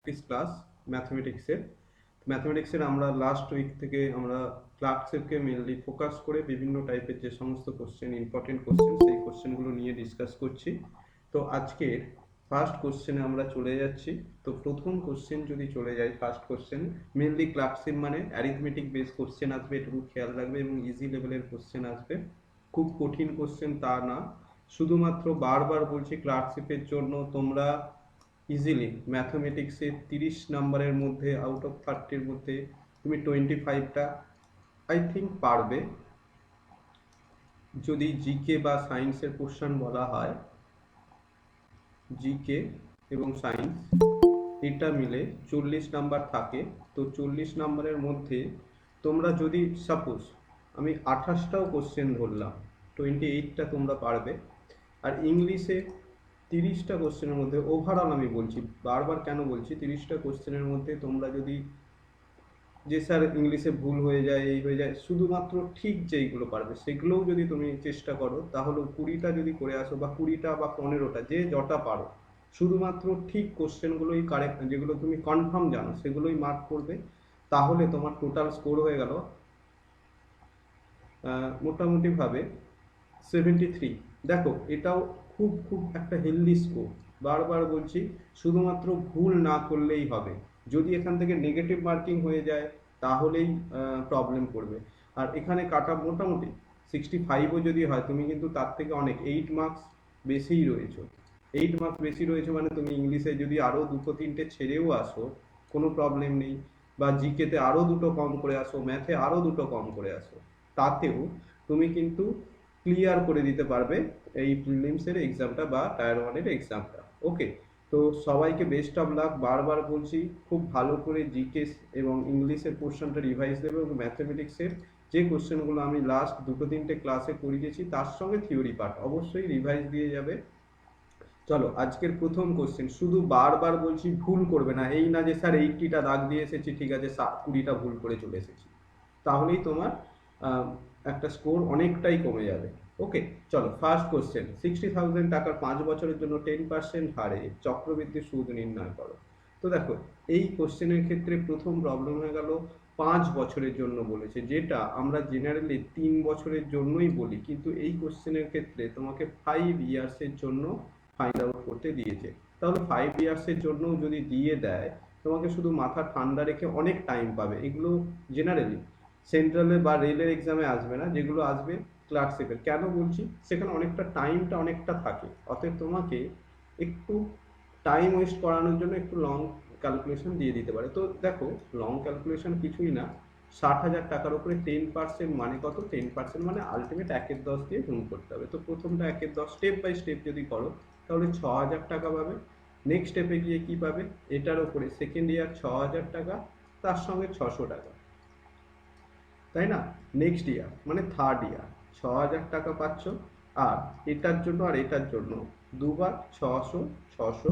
Practice class ম্যাথমেটিক্সের আমরা last week থেকে আমরা ক্লার্কশিপকে মেনলি ফোকাস করে বিভিন্ন টাইপের যে সমস্ত কোশ্চেন, ইম্পর্টেন্ট কোশ্চেন, সেই কোশ্চেনগুলো নিয়ে ডিসকাস করছি। তো আজকের ফার্স্ট কোশ্চেনে আমরা চলে যাচ্ছি। তো প্রথম কোশ্চেন যদি চলে যাই, ফার্স্ট কোশ্চেন মেনলি ক্লার্কশিপ মানে অ্যারিথমেটিক বেস কোশ্চেন আসবে, এটুকু খেয়াল রাখবে, এবং ইজি লেভেলের কোশ্চেন আসবে, খুব কঠিন কোশ্চেন তা না। শুধুমাত্র বারবার বলছি, ক্লার্কশিপের জন্য তোমরা ইজিলি ম্যাথমেটিক্সে 30 নাম্বারের মধ্যে আউট অফ 30-র মধ্যে তুমি 25টা আই থিঙ্ক পারবে। যদি জিকে বা সায়েন্সের কোশ্চেন বলা হয়, জিকে এবং সায়েন্স এটা মিলে 40 নাম্বার থাকে। তো 40 নাম্বারের মধ্যে তোমরা যদি সাপোজ আমি 28টাও কোশ্চেন ধরলাম, 28টা তোমরা পারবে। আর ইংলিশে 30টা কোশ্চেনের মধ্যে ওভারঅল আমি বলছি, বারবার কেন বলছি, 30টা কোশ্চেনের মধ্যে তোমরা যদি, যে স্যার ইংলিশে ভুল হয়ে যায়, এই হয়ে যায়, শুধুমাত্র ঠিক যেইগুলো পারবে সেগুলোও যদি তুমি চেষ্টা করো, তাহলে 20টা যদি করে আসো, বা 20টা বা 15টা, যে যটা পারো, শুধুমাত্র ঠিক কোশ্চেনগুলোই কারেক্ট, যেগুলো তুমি কনফার্ম জানো সেগুলোই মার্ক করবে, তাহলে তোমার টোটাল স্কোর হয়ে গেল মোটামুটিভাবে 73। দেখো এটাও খুব খুব একটা হেলদি স্কোর। বারবার বলছি, শুধুমাত্র ভুল না করলেই হবে। যদি এখান থেকে নেগেটিভ মার্কিং হয়ে যায় তাহলেই প্রবলেম করবে। আর এখানে কাট অফ মোটামুটি 65ও যদি হয়, তুমি কিন্তু তার থেকে অনেক 8 মার্কস বেশিই রয়েছে। 8 মার্কস বেশি রয়েছে মানে তুমি ইংলিশে যদি আরও দুটো তিনটে ছেড়েও আসো, কোনো প্রবলেম নেই, বা জিকেতে আরও দুটো কম করে আসো, ম্যাথে আরও দুটো কম করে আসো, তাতেও তুমি কিন্তু ক্লিয়ার করে দিতে পারবে এই প্রিলিমসের এক্সামটা বা টায়ার ওয়ানের এক্সামটা। ওকে, তো সবাইকে বেস্ট অফ লাক। বারবার বলছি, খুব ভালো করে জিকে এবং ইংলিশের পোর্শনটা রিভাইজ দেবে, এবং ম্যাথমেটিক্সের যে কোশ্চেনগুলো আমি লাস্ট দুটো তিনটে ক্লাসে করিয়েছি তার সঙ্গে থিওরি পার্ট অবশ্যই রিভাইজ দিয়ে যাবে। চলো আজকের প্রথম কোশ্চেন, শুধু বারবার বলছি ভুল করবে না, এই না যে স্যার 80টা দাগ দিয়ে এসেছি, ঠিক আছে 20টা ভুল করে চলে এসেছি, তাহলেই তোমার একটা স্কোর অনেকটাই কমে যাবে। ওকে, চলো ফার্স্ট কোশ্চেন, 60,000 টাকার 5 বছরের জন্য 10% হারে চক্রবৃদ্ধি সুদ নির্ণয় করো। তো দেখো, এই কোশ্চেনের ক্ষেত্রে প্রথম প্রবলেম হয়ে গেল, 5 বছরের জন্য বলেছে, যেটা আমরা জেনারেলি 3 বছরের জন্যই বলি, কিন্তু এই কোশ্চেনের ক্ষেত্রে তোমাকে 5 ইয়ার্সের জন্য ফাইন্ড আউট করতে দিয়েছে। তাহলে 5 ইয়ার্সের জন্য যদি দিয়ে দেয়, তোমাকে শুধু মাথা ঠান্ডা রেখে অনেক টাইম পাবে। এগুলো জেনারেলি সেন্ট্রালে বা রেলের এক্সামে আসবে না, যেগুলো আসবে ক্লার্কশিপের। কেন বলছি, সেখানে অনেকটা টাইমটা অনেকটা থাকে, অতএব তোমাকে একটু টাইম ওয়েস্ট করানোর জন্য একটু লং ক্যালকুলেশন দিয়ে দিতে পারে। তো দেখো, লং ক্যালকুলেশন কিছুই না, 60,000 টাকার উপরে 10% মানে কত, 10% মানে আলটিমেট 1/10 দিয়ে গুণ করতে হবে। তো প্রথমটা 1/10 স্টেপ বাই স্টেপ যদি করো, তাহলে 6,000 টাকা পাবে। নেক্সট স্টেপে গিয়ে কি পাবে, এটার উপরে সেকেন্ড ইয়ার 6,000 টাকা, তার সঙ্গে 600 টাকা, তাই না? নেক্সট ইয়ার মানে থার্ড ইয়ার 6,000 টাকা পাচ্ছ, আর এটার জন্য আর এটার জন্য দুবার 600 600,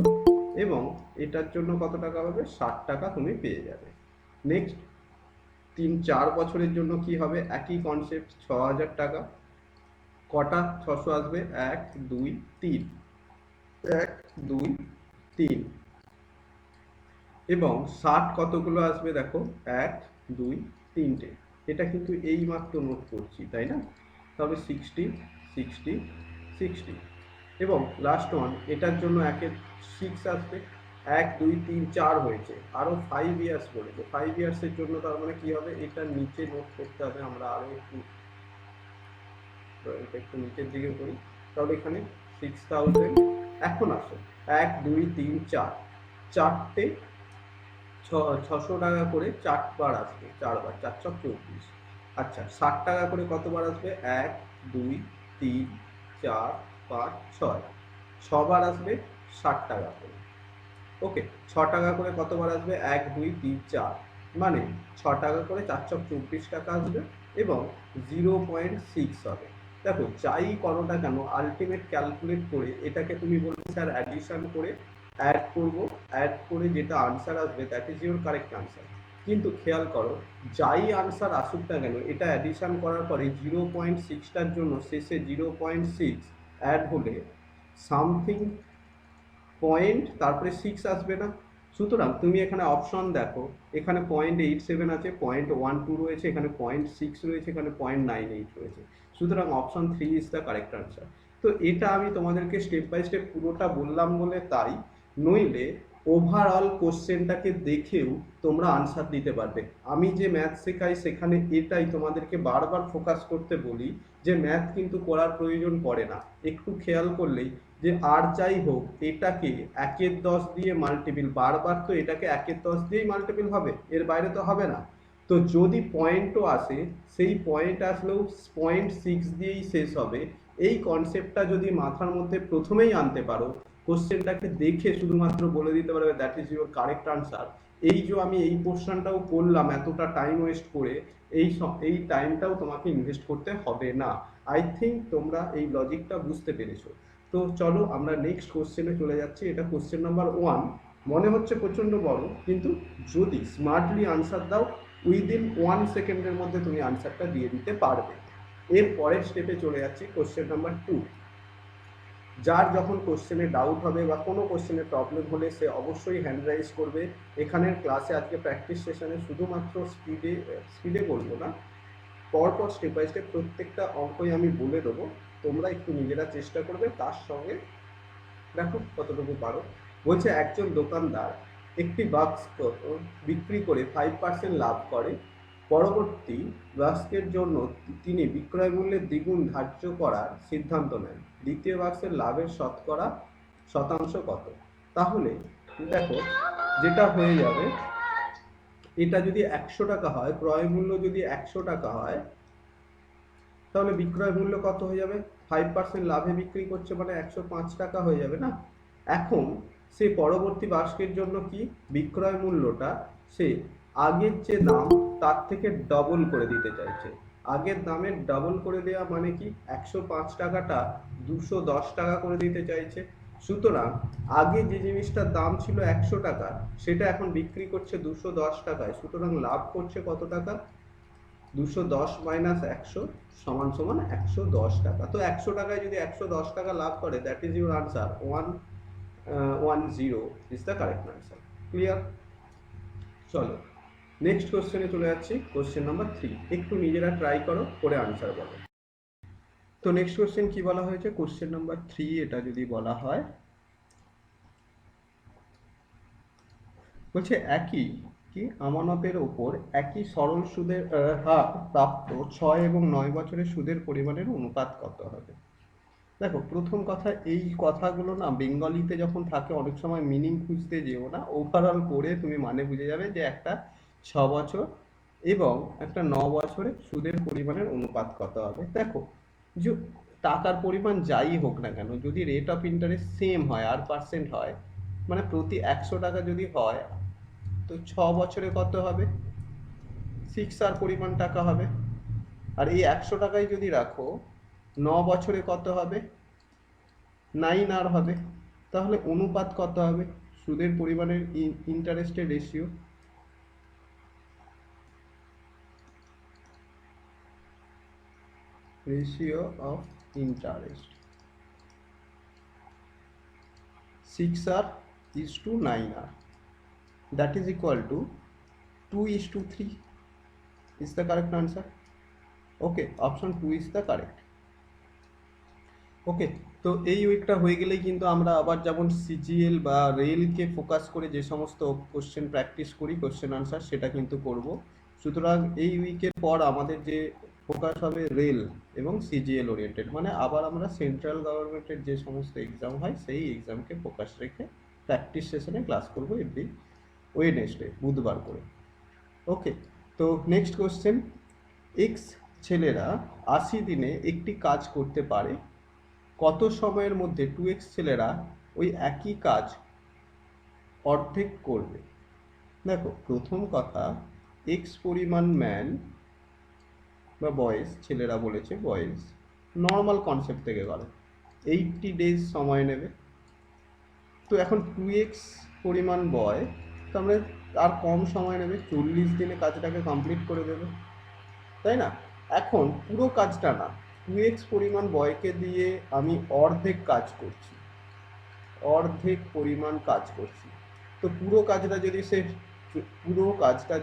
এবং এটার জন্য কত টাকা পাবে, 60 টাকা তুমি পেয়ে যাবে। নেক্সট 3-4 বছরের জন্য কি হবে, একই কনসেপ্ট, 6,000 টাকা, কটা 600 আসবে, 1 2 3, 1 2 3, এবং 60 কতগুলো আসবে দেখো, 1 2 3টে। এটা কিন্তু এই মাত্র নোট করছি, তাই না? তবে 60 60 60, এবং লাস্ট ওয়ান, এটার জন্য 6 আসবে, 1 2 3 4 হয়েছে, আরও 5 ইয়ার্স বলেছে। 5 ইয়ার্সের জন্য তার মানে কি হবে, এটার নিচে নোট করতে হবে। আমরা আরও একটু নিচের দিকে করি, তাহলে এখানে 6,000। এখন আসো 1 2 3 4, চারটে 600 টাকা করে 4বার আসবে, 4বার, 4 ছক 24। আচ্ছা, 60 টাকা করে কতবার আসবে, 1 2 3 4 5 6, 6বার আসবে 60 টাকা করে। ওকে, 6 টাকা করে কতবার আসবে, 1 2 3 4, মানে 6 টাকা করে 4 ছক 24 টাকা আসবে, এবং 0.6 হবে। দেখো, যাই করো না কেন, আলটিমেট ক্যালকুলেট করে এটাকে তুমি বলবে স্যার অ্যাডিশন করে অ্যাড করবো, অ্যাড করে যেটা আনসার আসবে that is your correct answer. কিন্তু খেয়াল করো, যাই আনসার আসুক না কেন, এটা অ্যাডিশন করার পরে 0.6টার জন্য শেষে 0.6 অ্যাড হলে সামথিং পয়েন্ট, তারপরে 6 আসবে না, সুতরাং তুমি এখানে অপশন দেখো, এখানে 0.87 আছে, 0.12 রয়েছে, এখানে 0.6 রয়েছে, এখানে 0.98 রয়েছে। সুতরাং option 3 is the correct answer. তো এটা আমি তোমাদেরকে স্টেপ বাই স্টেপ পুরোটা বললাম বলে তাই, নইলে ওভারঅল কোশ্চেনটাকে দেখেও তোমরা আনসার দিতে পারবে। আমি যে ম্যাথ শেখাই সেখানে এটাই তোমাদেরকে বারবার ফোকাস করতে বলি যে ম্যাথ কিন্তু করার প্রয়োজন পড়ে না, একটু খেয়াল করলেই যে আর যাই হোক এটাকে 1/10 দিয়ে মাল্টিপল, বারবার তো এটাকে 1/10 দিয়েই মাল্টিপল হবে, এর বাইরে তো হবে না। তো যদি পয়েন্টও আসে, সেই পয়েন্ট আসলেও 0.6 দিয়েই শেষ হবে। এই কনসেপ্টটা যদি মাথার মধ্যে প্রথমেই আনতে পারো, কোশ্চেনটাকে দেখে শুধুমাত্র বলে দিতে পারবে that is your correct answer. এই যে আমি এই পোর্শনটাও করলাম এতটা টাইম ওয়েস্ট করে, এই টাইমটাও তোমাকে ইনভেস্ট করতে হবে না। আই থিঙ্ক তোমরা এই লজিকটা বুঝতে পেরেছো। তো চলো আমরা নেক্সট কোশ্চেনে চলে যাচ্ছি। এটা কোশ্চেন নাম্বার 1। মনে হচ্ছে প্রচন্ড বড়, কিন্তু যদি স্মার্টলি আনসার দাও উইদিন 1 সেকেন্ডের মধ্যে তুমি আনসারটা দিয়ে দিতে পারবে। এর পরের স্টেপে চলে যাচ্ছি, কোশ্চেন নাম্বার 2। যার যখন কোশ্চেনে ডাউট হবে বা কোনো কোশ্চেনে প্রবলেম হলে সে অবশ্যই হ্যান্ড রাইজ করবে। এখানের ক্লাসে আজকে প্র্যাকটিস সেশনে শুধুমাত্র স্পিডে বলবো না, পরপর স্টেপ বাই স্টেপ প্রত্যেকটা অঙ্কই আমি বলে দেবো, তোমরা একটু নিজেরা চেষ্টা করবে, তার সঙ্গে দেখো কতটুকু পারো। বলছে একজন দোকানদার একটি বাক্স বিক্রি করে 5% লাভ করে, পরবর্তী বাক্সের জন্য তিনি বিক্রয় মূল্যের দ্বিগুণ ধার্য করার সিদ্ধান্ত নেন। দ্বিতীয় বাক্সের লাভের শতাংশ কত? তাহলে দেখো যেটা হয়ে যাবে, এটা যদি 100 টাকা হয়, ক্রয় মূল্য যদি 100 টাকা হয়, তাহলে বিক্রয় মূল্য কত হয়ে যাবে? 5% লাভে বিক্রি করছে মানে 105 টাকা হয়ে যাবে না? এখন সে পরবর্তী বার্ষিকের জন্য কি বিক্রয় মূল্যটা সে আগের যে দাম তার থেকে ডবল করে দিতে চাইছে। আগের দামের ডবল করে দেওয়া মানে কি 105 টাকাটা 210 টাকা করে দিতে চাইছে। সুতরাং আগে যে জিনিসটার দাম ছিল 100 টাকা, সেটা এখন বিক্রি করছে 210 টাকায়। সুতরাং লাভ করছে কত টাকা? 210 মাইনাস 100 সমান সমান 110 টাকা। তো 100 টাকায় যদি 110 টাকা লাভ করে, that is your answer. 110 is the correct answer. Clear? চলো নেক্সট কোশ্চেনে চলে যাচ্ছি, কোশ্চেন নাম্বার 3। একটু নিজেরা ট্রাই করো, করে আনসার বলো। তো নেক্সট কোশ্চেন কি বলা হয়েছে? কোশ্চেন নাম্বার 3 এটা যদি বলা হয়, বলছে একই কি আমানতের ওপর একই সরল সুদের হার প্রাপ্ত 6 এবং 9 বছরের সুদের পরিমাণের অনুপাত কত হবে? দেখো প্রথম কথা, এই কথাগুলো না বেঙ্গলিতে যখন থাকে অনেক সময় মিনিং খুঁজতে যেও না, ওভারঅল করে তুমি মানে বুঝে যাবে যে একটা 6 বছর এবং একটা 9 বছরের সুদের পরিমাণের অনুপাত কত হবে। দেখো যে টাকার পরিমাণ যাই হোক না কেন, যদি রেট অফ ইন্টারেস্ট সেম হয় আর পার্সেন্ট হয়, মানে প্রতি 100 টাকা যদি হয়, তো 6 বছরে কত হবে? 6 আর পরিমাণ টাকা হবে। আর এই 100 টাকায় যদি রাখো, 9 বছরে কত হবে? 9 আর হবে। তাহলে অনুপাত কত হবে? সুদের পরিমাণের ইন্টারেস্টের রেশিও অফ ইন্টারেস্ট 6 আর is to 9 আর, that is equal to 2:3 is the correct answer. Okay, option 2 is the correct. ওকে, তো এই উইকটা হয়ে গেলেই কিন্তু আমরা আবার যেমন সিজিএল বা রেলকে ফোকাস করে যে সমস্ত কোশ্চেন প্র্যাকটিস করি, কোশ্চেন আনসার, সেটা কিন্তু করব। সুতরাং এই উইকের পর আমাদের যে ফোকাস হবে রেল এবং সিজিএল ওরিয়েন্টেড, মানে আবার আমরা সেন্ট্রাল গভর্নমেন্টের যে সমস্ত এক্সাম হয় সেই এক্সামকে ফোকাস রেখে প্র্যাকটিস সেশনে ক্লাস করবো এভরি ওয়েডনেসডে, বুধবার করে। ওকে, তো নেক্সট কোশ্চেন, এক্স ছেলেরা 80 দিনে একটি কাজ করতে পারে, কত সময়ের মধ্যে 2x ছেলেরা ওই একই কাজ অর্ধেক করবে? দেখো প্রথম কথা, এক্স পরিমাণ ম্যান বা বয়েজ, ছেলেরা বলেছে বয়েজ, নর্মাল কনসেপ্ট থেকে গেল 80 ডেজ সময় নেবে। তো এখন 2x পরিমাণ বয়, তাহলে আর কম সময় নেবে, 40 দিনে কাজটাকে কমপ্লিট করে দেবে, তাই না? এখন পুরো কাজটা না, 2x পরিমাণ বয়কে দিয়ে আমি অর্ধেক কাজ করছি, অর্ধেক পরিমাণ কাজ করছি। তো পুরো কাজটা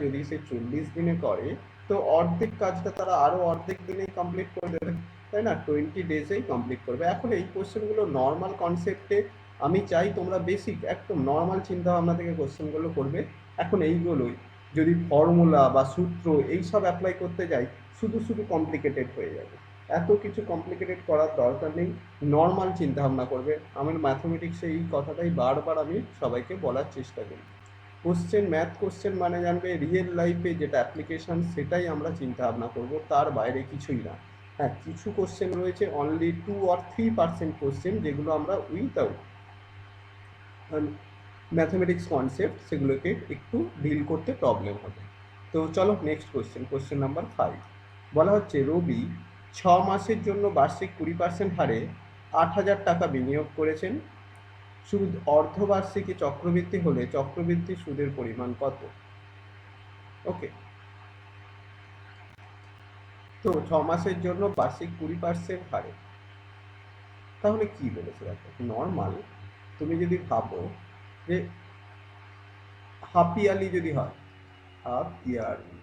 যদি সে 40 দিনে করে, তো অর্ধেক কাজটা তারা আরো অর্ধেক দিনে কমপ্লিট করে দেবে, তাই না? 20 ডেজেই কমপ্লিট করবে। এখন এই কোশ্চেনগুলো নর্মাল কনসেপ্টে, আমি চাই তোমরা বেসিক একদম নর্মাল চিন্তা ভাবনা থেকে কোশ্চেনগুলো করবে। এখন এইগুলোই যদি ফর্মুলা বা সূত্র এইসব অ্যাপ্লাই করতে যাই, শুধু শুধু কমপ্লিকেটেড হয়ে যাবে। এত কিছু কমপ্লিকেটেড করার দরকার নেই, নর্মাল চিন্তা ভাবনা করবে। আমার ম্যাথমেটিক্সে এই কথাটাই বারবার আমি সবাইকে বলার চেষ্টা করি। ম্যাথ কোশ্চেন মানে জানবে রিয়েল লাইফে যেটা অ্যাপ্লিকেশন, সেটাই আমরা চিন্তা ভাবনা করবো, তার বাইরে কিছুই না। হ্যাঁ, কিছু কোশ্চেন রয়েছে অনলি 2 or 3% কোশ্চেন, যেগুলো আমরা উইথাউট ম্যাথমেটিক্স কনসেপ্ট সেগুলোকে একটু ডিল করতে প্রবলেম হবে। তো চলো নেক্সট কোশ্চেন নাম্বার 5। বলা হচ্ছে রবি 6 মাসের জন্য বার্ষিক 20% হারে 8,000 টাকা বিনিয়োগ করেছেন। সুদ অর্ধবার্ষিকী চক্রবৃদ্ধি হলে চক্রবৃদ্ধি সুদের পরিমাণ কত? ওকে, তো 6 মাসের জন্য বার্ষিক 20% হারে, তাহলে কি বলেছে? দেখো, নর্মাল তুমি যদি ভাবো যে হাফ ইয়ারলি যদি হয়, হাফ ইয়ারলি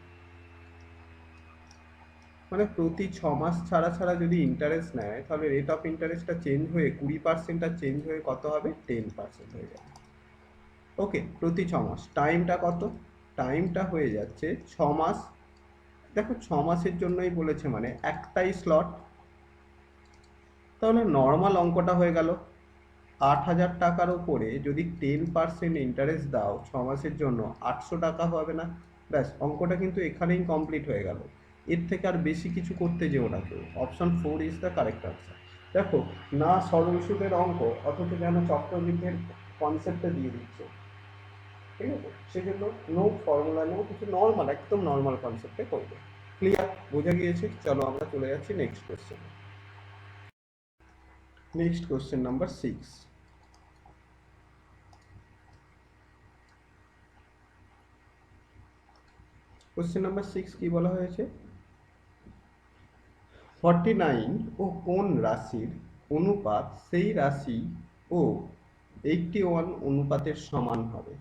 মানে প্রতি 6 মাস ছাড়া ছাড়া যদি ইন্টারেস্ট নেয়, তাহলে রেট অফ ইন্টারেস্টটা চেঞ্জ হয়ে 20%টা চেঞ্জ হয়ে কত হবে? 10% হয়ে যাবে। ওকে, প্রতি 6 মাস। টাইমটা কত? টাইমটা হয়ে যাচ্ছে 6 মাস। দেখো 6 মাসের জন্যই বলেছে মানে একটাই স্লট, তাহলে নর্মাল অঙ্কটা হয়ে গেল 8,000 টাকার উপরে যদি 10% ইন্টারেস্ট দাও 6 মাসের জন্য, 800 টাকা হবে না? ব্যাস, অঙ্কটা কিন্তু এখানেই কমপ্লিট হয়ে গেল। এর থেকে আর বেশি কিছু করতে যেও না কেউ। Option 4 is the correct answer. দেখো, না সরল সুদের অঙ্ক, অথচ যেন চক্রবৃদ্ধির কনসেপ্টে দিয়ে দিচ্ছে, ঠিক আছে? সেজন্য নো ফর্মুলা, নো কিছু, নর্মাল, একদম নর্মাল কনসেপ্টে করবে। ক্লিয়ার? বোঝা গিয়েছে? চলো আমরা চলে যাচ্ছি next question. Next question number 6। Question number 6 কি বলা হয়েছে? 49 ও কোন রাশির অনুপাত সেই রাশি ও 81 অনুপাতের সমান হবে?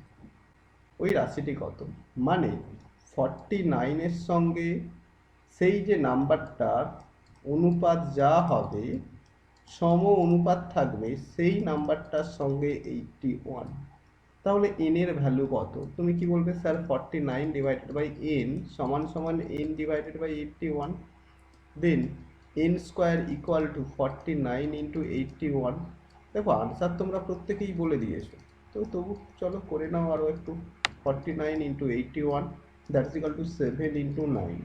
ওই রাশিটি কত? মানে 49-এর সঙ্গে সেই যে নাম্বারটার অনুপাত যা হবে, সম অনুপাত থাকবে সেই নাম্বারটার সঙ্গে 81। তাহলে n এর ভ্যালু কত? তুমি কি বলবে? স্যার 49 ডিভাইডেড বাই n সমান সমান n divided by 81, then n square equal to 49 into 81। দেখো, আনসার তোমরা প্রত্যেকেই বলে দিয়েছো, তো তবু চলো করে নাও আরও একটু। 49 into 81 that's equal to 7 into 9।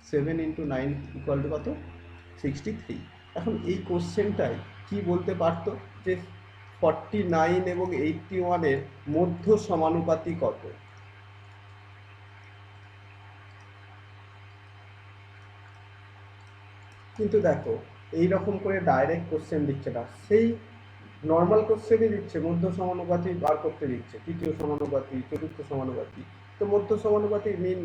7 into 9 equal to কত? 63। এখন এই কোশ্চেনটাই কি বলতে পারতো যে 49 এবং 81-এর মধ্য সমানুপাতি কত? কিন্তু দেখো, এইরকম করে ডাইরেক্ট কোশ্চেন দিচ্ছে না, সেই নর্মাল কোশ্চেনই দিচ্ছে, মধ্য সমানুপাতি বার করতে দিচ্ছে, তৃতীয় সমানুপাতি, চতুর্থ সমানুপাতি। তো মধ্য সমানুপাতি মেন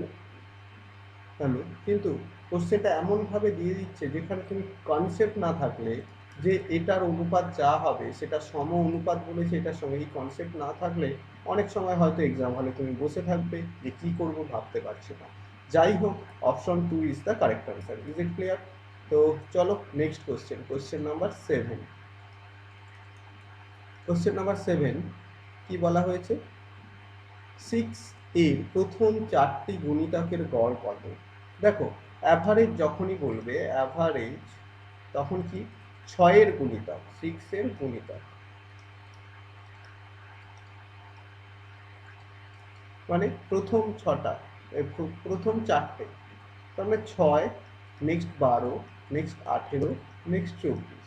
ভ্যালু, কিন্তু কোশ্চেনটা এমনভাবে দিয়ে দিচ্ছে যেখানে তুমি কনসেপ্ট না থাকলে যে এটার অনুপাত যা হবে সেটা সম অনুপাত বলেছে এটার সঙ্গে, এই কনসেপ্ট না থাকলে অনেক সময় হয়তো এক্সাম হলে তুমি বসে থাকবে যে কী করবো ভাবতে পারছি না। যাই হোক, option 2 is the correct answer. Is it clear? তো চলো next question number 7। Question number 7 কি বলা হয়েছে? 6 এর প্রথম 4টি গুণিতকের গড় কত? দেখো, অ্যাভারেজ যখনই বলবে অ্যাভারেজ, তখন কি 6-এর গুণিতক, 6-এর গুণিতক মানে প্রথম 6টা, প্রথম 4টে, তার মানে 6, নেক্সট 12, নেক্সট 18, নেক্সট 24।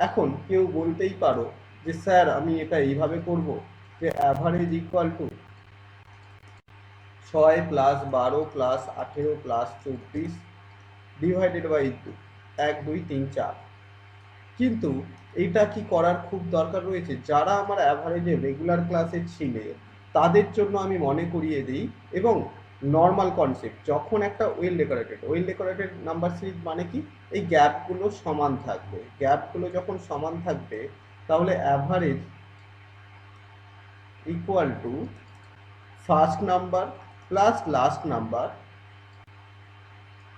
এখন কেউ বলতেই পারো যে স্যার আমি এটা এইভাবে করব যে average equal to 6 plus 12 plus 18 plus 24 divided by 1 2 3 4। কিন্তু এইটা কি করার খুব দরকার রয়েছে? যারা আমার অ্যাভারেজে রেগুলার ক্লাসে ছিলে তাদের জন্য আমি মনে করিয়ে দিই, এবং নর্মাল কনসেপ্ট, যখন একটা ওয়েল ডেকোরেটেড নাম্বার সিরিজ মানে কি, এই গ্যাপগুলো সমান থাকবে, গ্যাপগুলো যখন সমান থাকবে তাহলে average equal to first number plus last number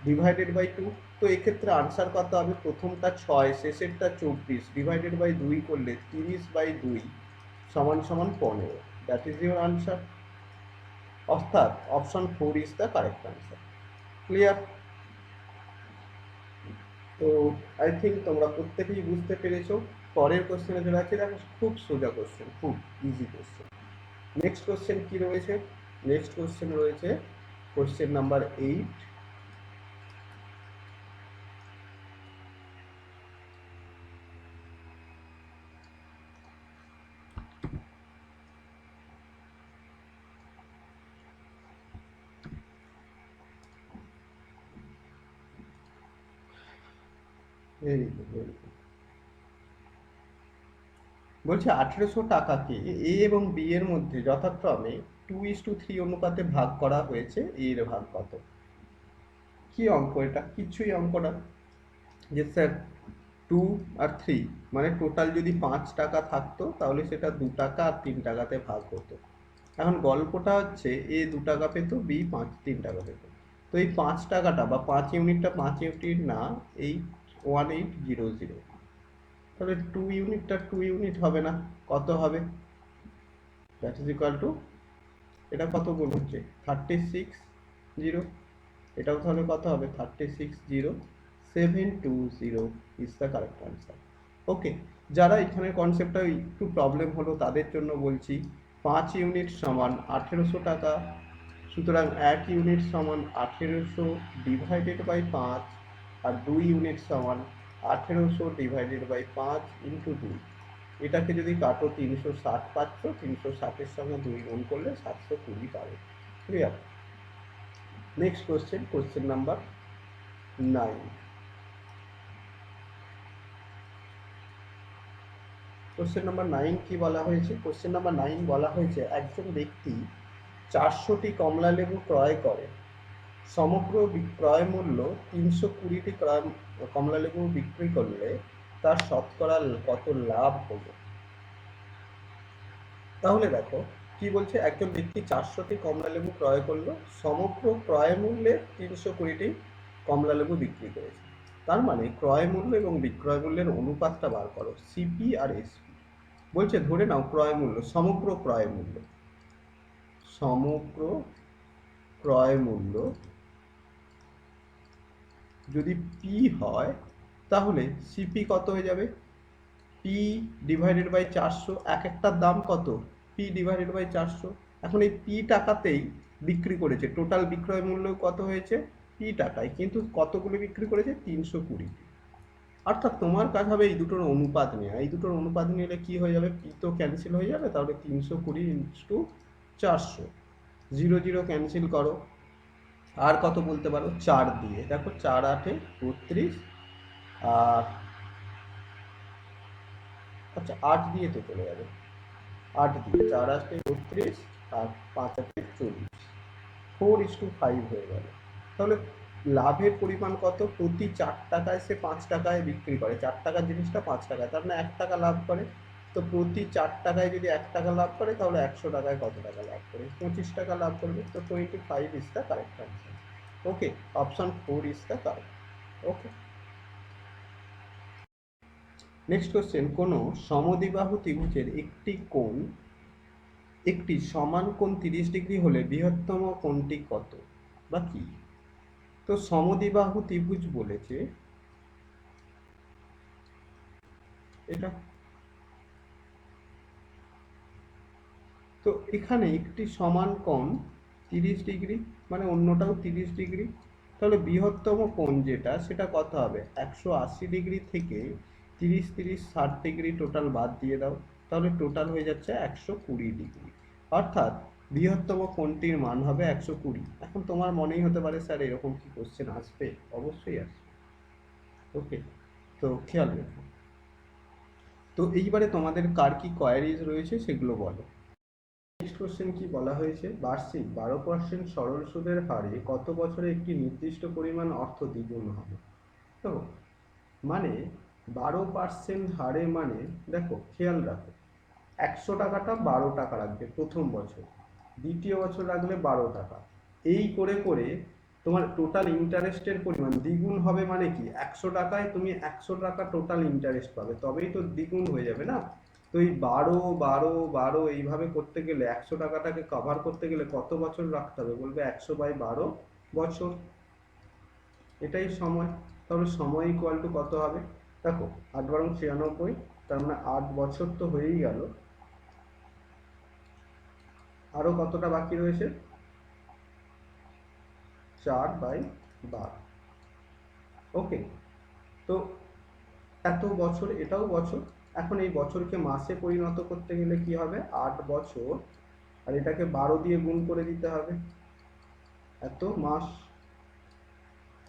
divided by 2। তো এক্ষেত্রে আনসার কত হবে? প্রথমটা 6, শেষেরটা 24, ডিভাইডেড বাই 2 করলে 30/2 সমান সমান 15। That is your answer. অর্থাৎ option 4 is the correct answer. Clear? তো আই থিঙ্ক তোমরা প্রত্যেকেই বুঝতে পেরেছো। পরের কোশ্চেনে চলে যাচ্ছি। দেখো খুব সোজা কোশ্চেন, খুব ইজি কোশ্চেন। নেক্সট কোশ্চেন কি রয়েছে? নেক্সট কোশ্চেন রয়েছে question number 8। Very good, very good. বলছে 1800 টাকাকে এ এবং বি এর মধ্যে যথাক্রমে 2:3 অনুপাতে ভাগ করা হয়েছে। এর ভাগ কত? কি অঙ্ক এটা? কিছুই অঙ্ক না যে স্যার 2 আর 3 মানে টোটাল যদি 5 টাকা থাকতো তাহলে সেটা 2 টাকা আর 3 টাকাতে ভাগ হতো। এখন গল্পটা হচ্ছে এ 2 টাকা পেত, বি 3 টাকা পেত। তো এই 5 টাকাটা বা 5 ইউনিটটা 5 ইউনিট না, 1800। তাহলে 2 ইউনিটটা 2 ইউনিট হবে না, কত হবে? দ্যাট ইজ ইকুয়াল টু, এটা কত গুণ হচ্ছে? 36 এটাও তাহলে কত হবে? 36,720 ইজ দ্য কারেক্ট আনসার। ওকে, যারা এখানে কনসেপ্টটা একটু প্রবলেম হলো তাদের জন্য বলছি 5 ইউনিট সমান 1800 টাকা। সুতরাং 1 ইউনিট সমান 1800 ডিভাইডেড বাই 5, আর 2 ইউনিট সমান 1800 ডিভাইডেড বাই 5 ইন্টু 2। এটাকে যদি কাটো 360 পাচ্ছ, 360-এর সঙ্গে 2 গুণ করলে 720 পাবে। Clear? Next question, question number 9। Question number 9 কি বলা হয়েছে? কোশ্চেন নাম্বার 9 বলা হয়েছে একজন ব্যক্তি 400টি কমলা লেবু ক্রয় করে। সমগ্র বিক্রয় মূল্য 320টি কমলা লেবু বিক্রি করলে তার শতকরা কত লাভ হলো? তাহলে দেখো কি বলছে, একজন ব্যক্তি 400টি কমলা লেবু ক্রয় করলো, সমগ্র ক্রয় মূল্যে 320টি কমলা লেবু বিক্রি করেছে। তার মানে ক্রয় মূল্য এবং বিক্রয় মূল্যের অনুপাতটা বার করো, সিপি আর এসপি। বলছে ধরে নাও ক্রয় মূল্য, সমগ্র ক্রয় মূল্য, সমগ্র ক্রয় মূল্য যদি পি হয় তাহলে সিপি কত হয়ে যাবে? P divided by 400। এক একটার দাম কত? P divided by 400। এখন এই পি টাকাতেই বিক্রি করেছে, টোটাল বিক্রয় মূল্য কত হয়েছে? পি টাকায়, কিন্তু কতগুলো বিক্রি করেছে? 320। অর্থাৎ তোমার কাজ হবে এই দুটোর অনুপাত নেওয়া। এই দুটোর অনুপাত নিলে কি হয়ে যাবে? পি তো ক্যান্সেল হয়ে যাবে, তাহলে 320 ইন্টু 400, 0 0 ক্যান্সেল করো। আর কত বলতে পারো? 4 দিয়ে দেখো, 4 8 32, আর আচ্ছা 8 দিয়ে তো চলে যাবে, 8 দিয়ে 4 8 32 আর 5 8 40, 4:5 হয়ে গেল। তাহলে লাভের পরিমাণ কত? প্রতি 4 টাকায় সে 5 টাকায় বিক্রি করে, 4 টাকার জিনিসটা 5 টাকায়, তার মানে 1 টাকা লাভ করে। তো প্রতি 4 টাকায় যদি 1 টাকা লাভ করে তাহলে 100 টাকায় কত টাকা লাভ করে? 25 টাকা লাভ করবে। তো 25 is the correct answer. Okay, option 4 is the correct. Okay, next question, কোনো সমদ্বিবাহু ত্রিভুজের একটি সমান কোণ 30 ডিগ্রি হলে বৃহত্তম কোণটি কত বা কি? তো সমদ্বিবাহু ত্রিভুজ বলেছে এটা। তো এখানে একটি সমান কোণ 30 ডিগ্রি, মানে অন্যটাও 30 ডিগ্রি। তাহলে বৃহত্তম কোণ যেটা সেটা কত হবে? 180 ডিগ্রি থেকে 30 30 60 ডিগ্রি টোটাল বাদ দিয়ে দাও, তাহলে টোটাল হয়ে যাচ্ছে 120 ডিগ্রি। অর্থাৎ বৃহত্তম কোণটির মান হবে 120। এখন তোমার মনেই হতে পারে স্যার এরকম কি কোশ্চেন আসবে? অবশ্যই আসবে। ওকে, তো খেয়াল রেখো। তো এইবারে তোমাদের কার কি কোয়ারিজ রয়েছে সেগুলো বলো। নেক্সট কোশ্চেন কি বলা হয়েছে? বার্ষিক 12% সরল সুদের হারে কত বছরে একটি নির্দিষ্ট পরিমাণ অর্থ দ্বিগুণ হবে? তো মানে 12% হারে মানে দেখো খেয়াল রাখো, 100 টাকাটা 12 টাকা রাখবে প্রথম বছর, দ্বিতীয় বছর রাখলে 12 টাকা। এই করে করে তোমার টোটাল ইন্টারেস্টের পরিমাণ দ্বিগুণ হবে। মানে কি, 100 টাকায় তুমি 100 টাকা টোটাল ইন্টারেস্ট পাবে, তবেই তো দ্বিগুণ হয়ে যাবে না? তো এই 12 এইভাবে করতে গেলে 100 টাকাটাকে কভার করতে গেলে কত বছর রাখতে হবে? বলবে 100/12 বছর। এটাই সময়। তাহলে সময় ইকুয়াল টু কত হবে? দেখো, 8×96, তার মানে 8 বছর তো হয়েই গেল। আরো কতটা বাকি রয়েছে? 4/12। ওকে, তো এত বছর, এটাও বছর। এখন এই বছরকে মাসে পরিণত করতে গেলে কি হবে? 8 বছর আর এটাকে 12 দিয়ে গুণ করে দিতে হবে, এত মাস।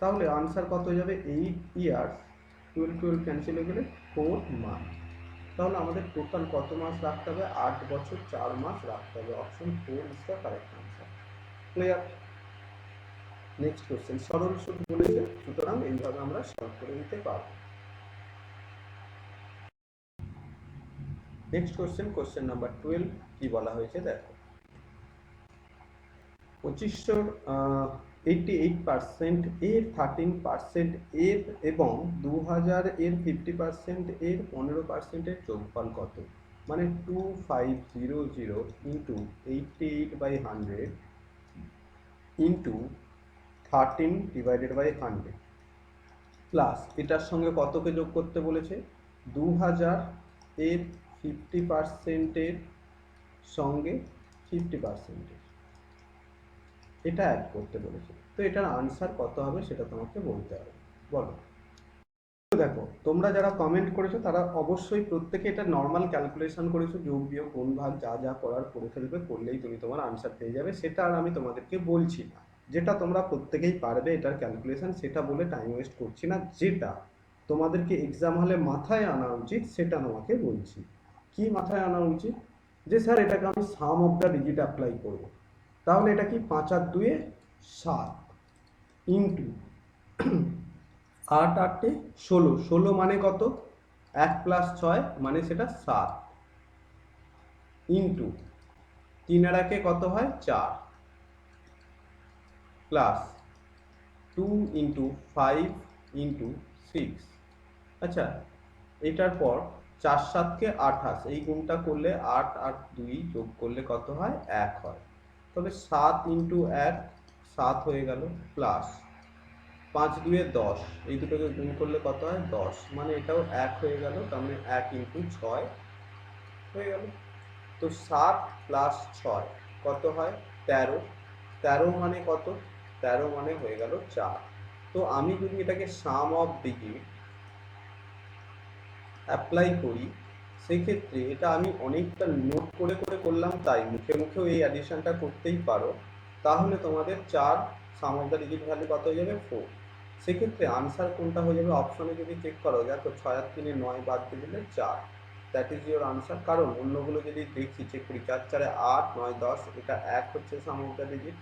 তাহলে আনসার কত হয়ে যাবে? 8 ইয়ার্স। 12 ক্যান্সেল হয়ে গেলে 4 মান্থ। তাহলে আমাদের টোটাল কত মাস রাখতে হবে? 8 বছর 4 মাস রাখতে হবে। Option 4 is the correct answer. Clear? Next question, সরল সুদ বলেছে, সুতরাং এইভাবে আমরা সলভ করে নিতে পারবো। নেক্সট কোশ্চেন, কোশ্চেন নাম্বার 12, কি বলা হয়েছে দেখো। 88% এর, 13% এর এবং 2000 এর 50% এর 15% এর যোগফল কত? মানে 2500 ইন্টু 88/100 ইন্টু 13/100 প্লাস এটার সঙ্গে কতকে যোগ করতে বলেছে? 2000 এর 50% এর সঙ্গে 50% এর, এটা অ্যাড করতে বলেছে। তো এটার আনসার কত হবে সেটা তোমাকে বলতে হবে। বলো। দেখো, তোমরা যারা কমেন্ট করেছো তারা অবশ্যই প্রত্যেকে এটা নর্মাল ক্যালকুলেশন করেছো, যোগ বিয়োগ গুণ ভাগ যা যা করার করে ফেলবে, করলেই তুমি তোমার আনসার পেয়ে যাবে। সেটা আর আমি তোমাদেরকে বলছি না, যেটা তোমরা প্রত্যেকেই পারবে এটার ক্যালকুলেশন, সেটা বলে টাইম ওয়েস্ট করছি না। যেটা তোমাদেরকে এক্সাম হলে মাথায় আনা উচিত সেটা তোমাকে বলছি। কি মাথায় আনা উচিত? যে স্যার এটাকে আমি সাম অফ দ্য ডিজিট অ্যাপ্লাই করব। তাহলে এটা কি 5 আর 2 7 ইন্টু 8 8 16, 16 মানে কত? 1 + 6 মানে সেটা 7 ইন্টু 3 আর 1 কত হয়? 4 প্লাস 2 ইন্টু 5 ইন্টু 6। আচ্ছা, এটার পর 4 7 কে 28, এই গুণটা করলে 8 আর 2 যোগ করলে কত হয়? 1 হয়। তবে 7 ইন্টু 1 7 হয়ে গেল, প্লাস 5 2 10, এই দুটোকে গুণ করলে কত হয়? 10, মানে এটাও 1 হয়ে গেল। তার মানে 1 ইন্টু 6 হয়ে গেল। তো 7 প্লাস 6 কত হয়? 13। 13 মানে কত? 13 মানে হয়ে গেল 4। তো আমি যদি এটাকে সাম অফ ডিজিট অ্যাপ্লাই করি, সেক্ষেত্রে এটা আমি অনেকটা নোট করে করে করলাম, তাই মুখে মুখেও এই অ্যাডিশনটা করতেই পারো। তাহলে তোমাদের 4 সাম অফ দ্য ডিজিট ভ্যালু কত হয়ে যাবে? 4। সেক্ষেত্রে আনসার কোনটা হয়ে যাবে? অপশনে যদি চেক করো, দেখো 6 আর 3 9 বাদ দিয়ে দিলে 4, দ্যাট ইজ ইউর আনসার। কারণ অন্যগুলো যদি দেখি, চেক করি, 4 4 8 9 10, এটা 1 হচ্ছে সাম অফ দ্য ডিজিট,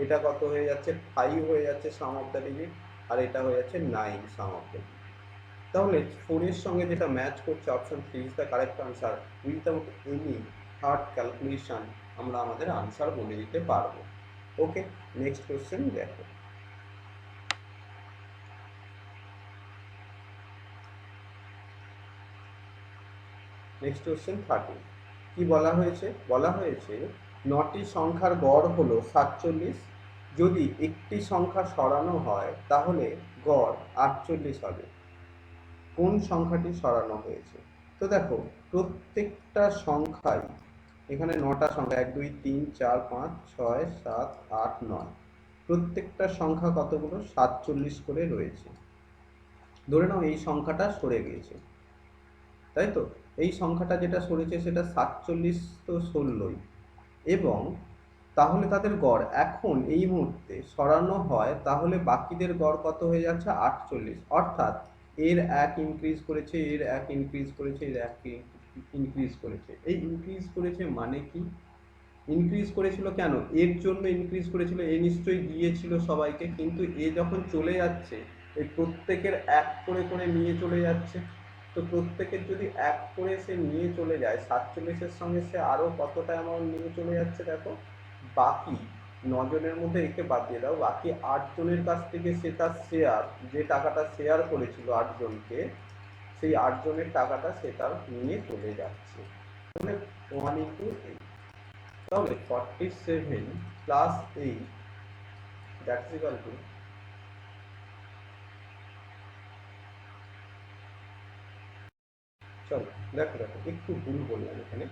এটা কত হয়ে যাচ্ছে? 5 হয়ে যাচ্ছে সাম অফ দ্য ডিজিট, আর এটা হয়ে যাচ্ছে 9 সাম অফ দ্য ডিজিট। তাহলে 4 এর সঙ্গে যেটা ম্যাচ করছে, option 3 is the correct answer. Without any hard calculation আমরা আমাদের আনসার বলে দিতে পারবো। ওকে, নেক্সট কোশ্চেন দেখো। নেক্সট কোশ্চেন 13, কি বলা হয়েছে? বলা হয়েছে 9টি সংখ্যার গড় হলো 47, যদি একটি সংখ্যা সরানো হয় তাহলে গড় 48 হবে। কোন সংখ্যাটি সরানো হয়েছে? তো দেখো, প্রত্যেকটা সংখ্যাই, এখানে 9টা সংখ্যা, 1 2 3 4 5 6 7 8 9, প্রত্যেকটা সংখ্যা কতগুলো? 47 করে রয়েছে। ধরে নাও এই সংখ্যাটা সরে গিয়েছে, তাই তো? এই সংখ্যাটা যেটা সরেছে সেটা 47 তো সরলই, এবং তাহলে তাদের গড় এখন এই মুহূর্তে সরানো হয়, তাহলে বাকিদের গড় কত হয়ে যাচ্ছে? 48। অর্থাৎ এর 1 ইনক্রিজ করেছে, এর 1 ইনক্রিজ করেছে, এর 1 ইনক্রিজ করেছে। এই ইনক্রিজ করেছে মানে কি? ইনক্রিজ করেছিল কেন? এর জন্য ইনক্রিজ করেছিল, এ নিশ্চয়ই দিয়েছিল সবাইকে, কিন্তু এ যখন চলে যাচ্ছে, এই প্রত্যেকের 1 করে করে নিয়ে চলে যাচ্ছে। তো প্রত্যেকের যদি 1 করে সে নিয়ে চলে যায়, 47-এর সঙ্গে সে আরো কতটা অ্যামাউন্ট নিয়ে চলে যাচ্ছে? দেখো, বাকি 9 জনের মধ্যে একে বাদ দিয়ে দাও, বাকি 8 জনের কাছ থেকে সে তার শেয়ার, যে টাকাটা শেয়ার করেছিল 8 জনকে, সেই 8 জনের টাকাটা সে তার নিয়ে চলে যাচ্ছে। তাহলে 1 × 8, তাহলে 47 + 8 দ্যাটস ইকুয়াল টু, চলো দেখো একটু ভুল বললাম এখানে,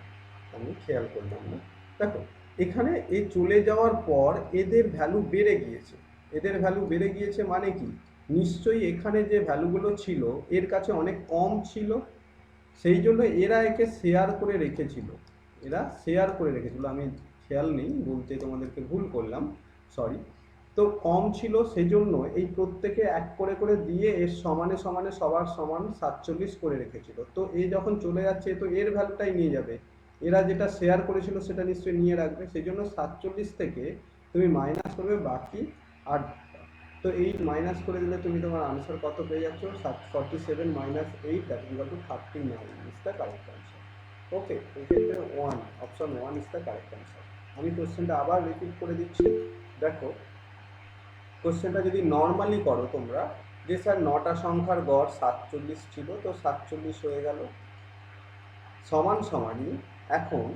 আমি খেয়াল করলাম না। দেখো এখানে এই চলে যাওয়ার পর এদের ভ্যালু বেড়ে গিয়েছে, এদের ভ্যালু বেড়ে গিয়েছে মানে কি, নিশ্চয়ই এখানে যে ভ্যালুগুলো ছিল এর কাছে অনেক কম ছিল, সেই জন্য এরা একে শেয়ার করে রেখেছিল, এরা শেয়ার করে রেখেছিল, আমি খেয়াল নেই বলতে তোমাদেরকে ভুল করলাম, সরি। তো কম ছিল সেই জন্য এই প্রত্যেকে এক করে করে দিয়ে এর সমানে সমানে সবার সমান 47 করে রেখেছিল। তো এই যখন চলে যাচ্ছে তো এর ভ্যালুটাই নিয়ে যাবে, এরা যেটা শেয়ার করেছিল সেটা নিশ্চয়ই নিয়ে রাখবে, সেই জন্য 47 থেকে তুমি মাইনাস করবে বাকি 8। তো 8 মাইনাস করে দিলে তুমি তোমার আনসার কত পেয়ে যাচ্ছ, 47 - 8 that equal to 39 is the correct answer. Okay, এক্ষেত্রে 1, option 1 is the correct answer. আমি কোশ্চেনটা আবার রিপিট করে দিচ্ছি। দেখো কোশ্চেনটা যদি নর্মালি করো তোমরা, যে স্যার 9টা সংখ্যার গড় 47 ছিল, তো 47 হয়ে গেল, সমান সমানই এখন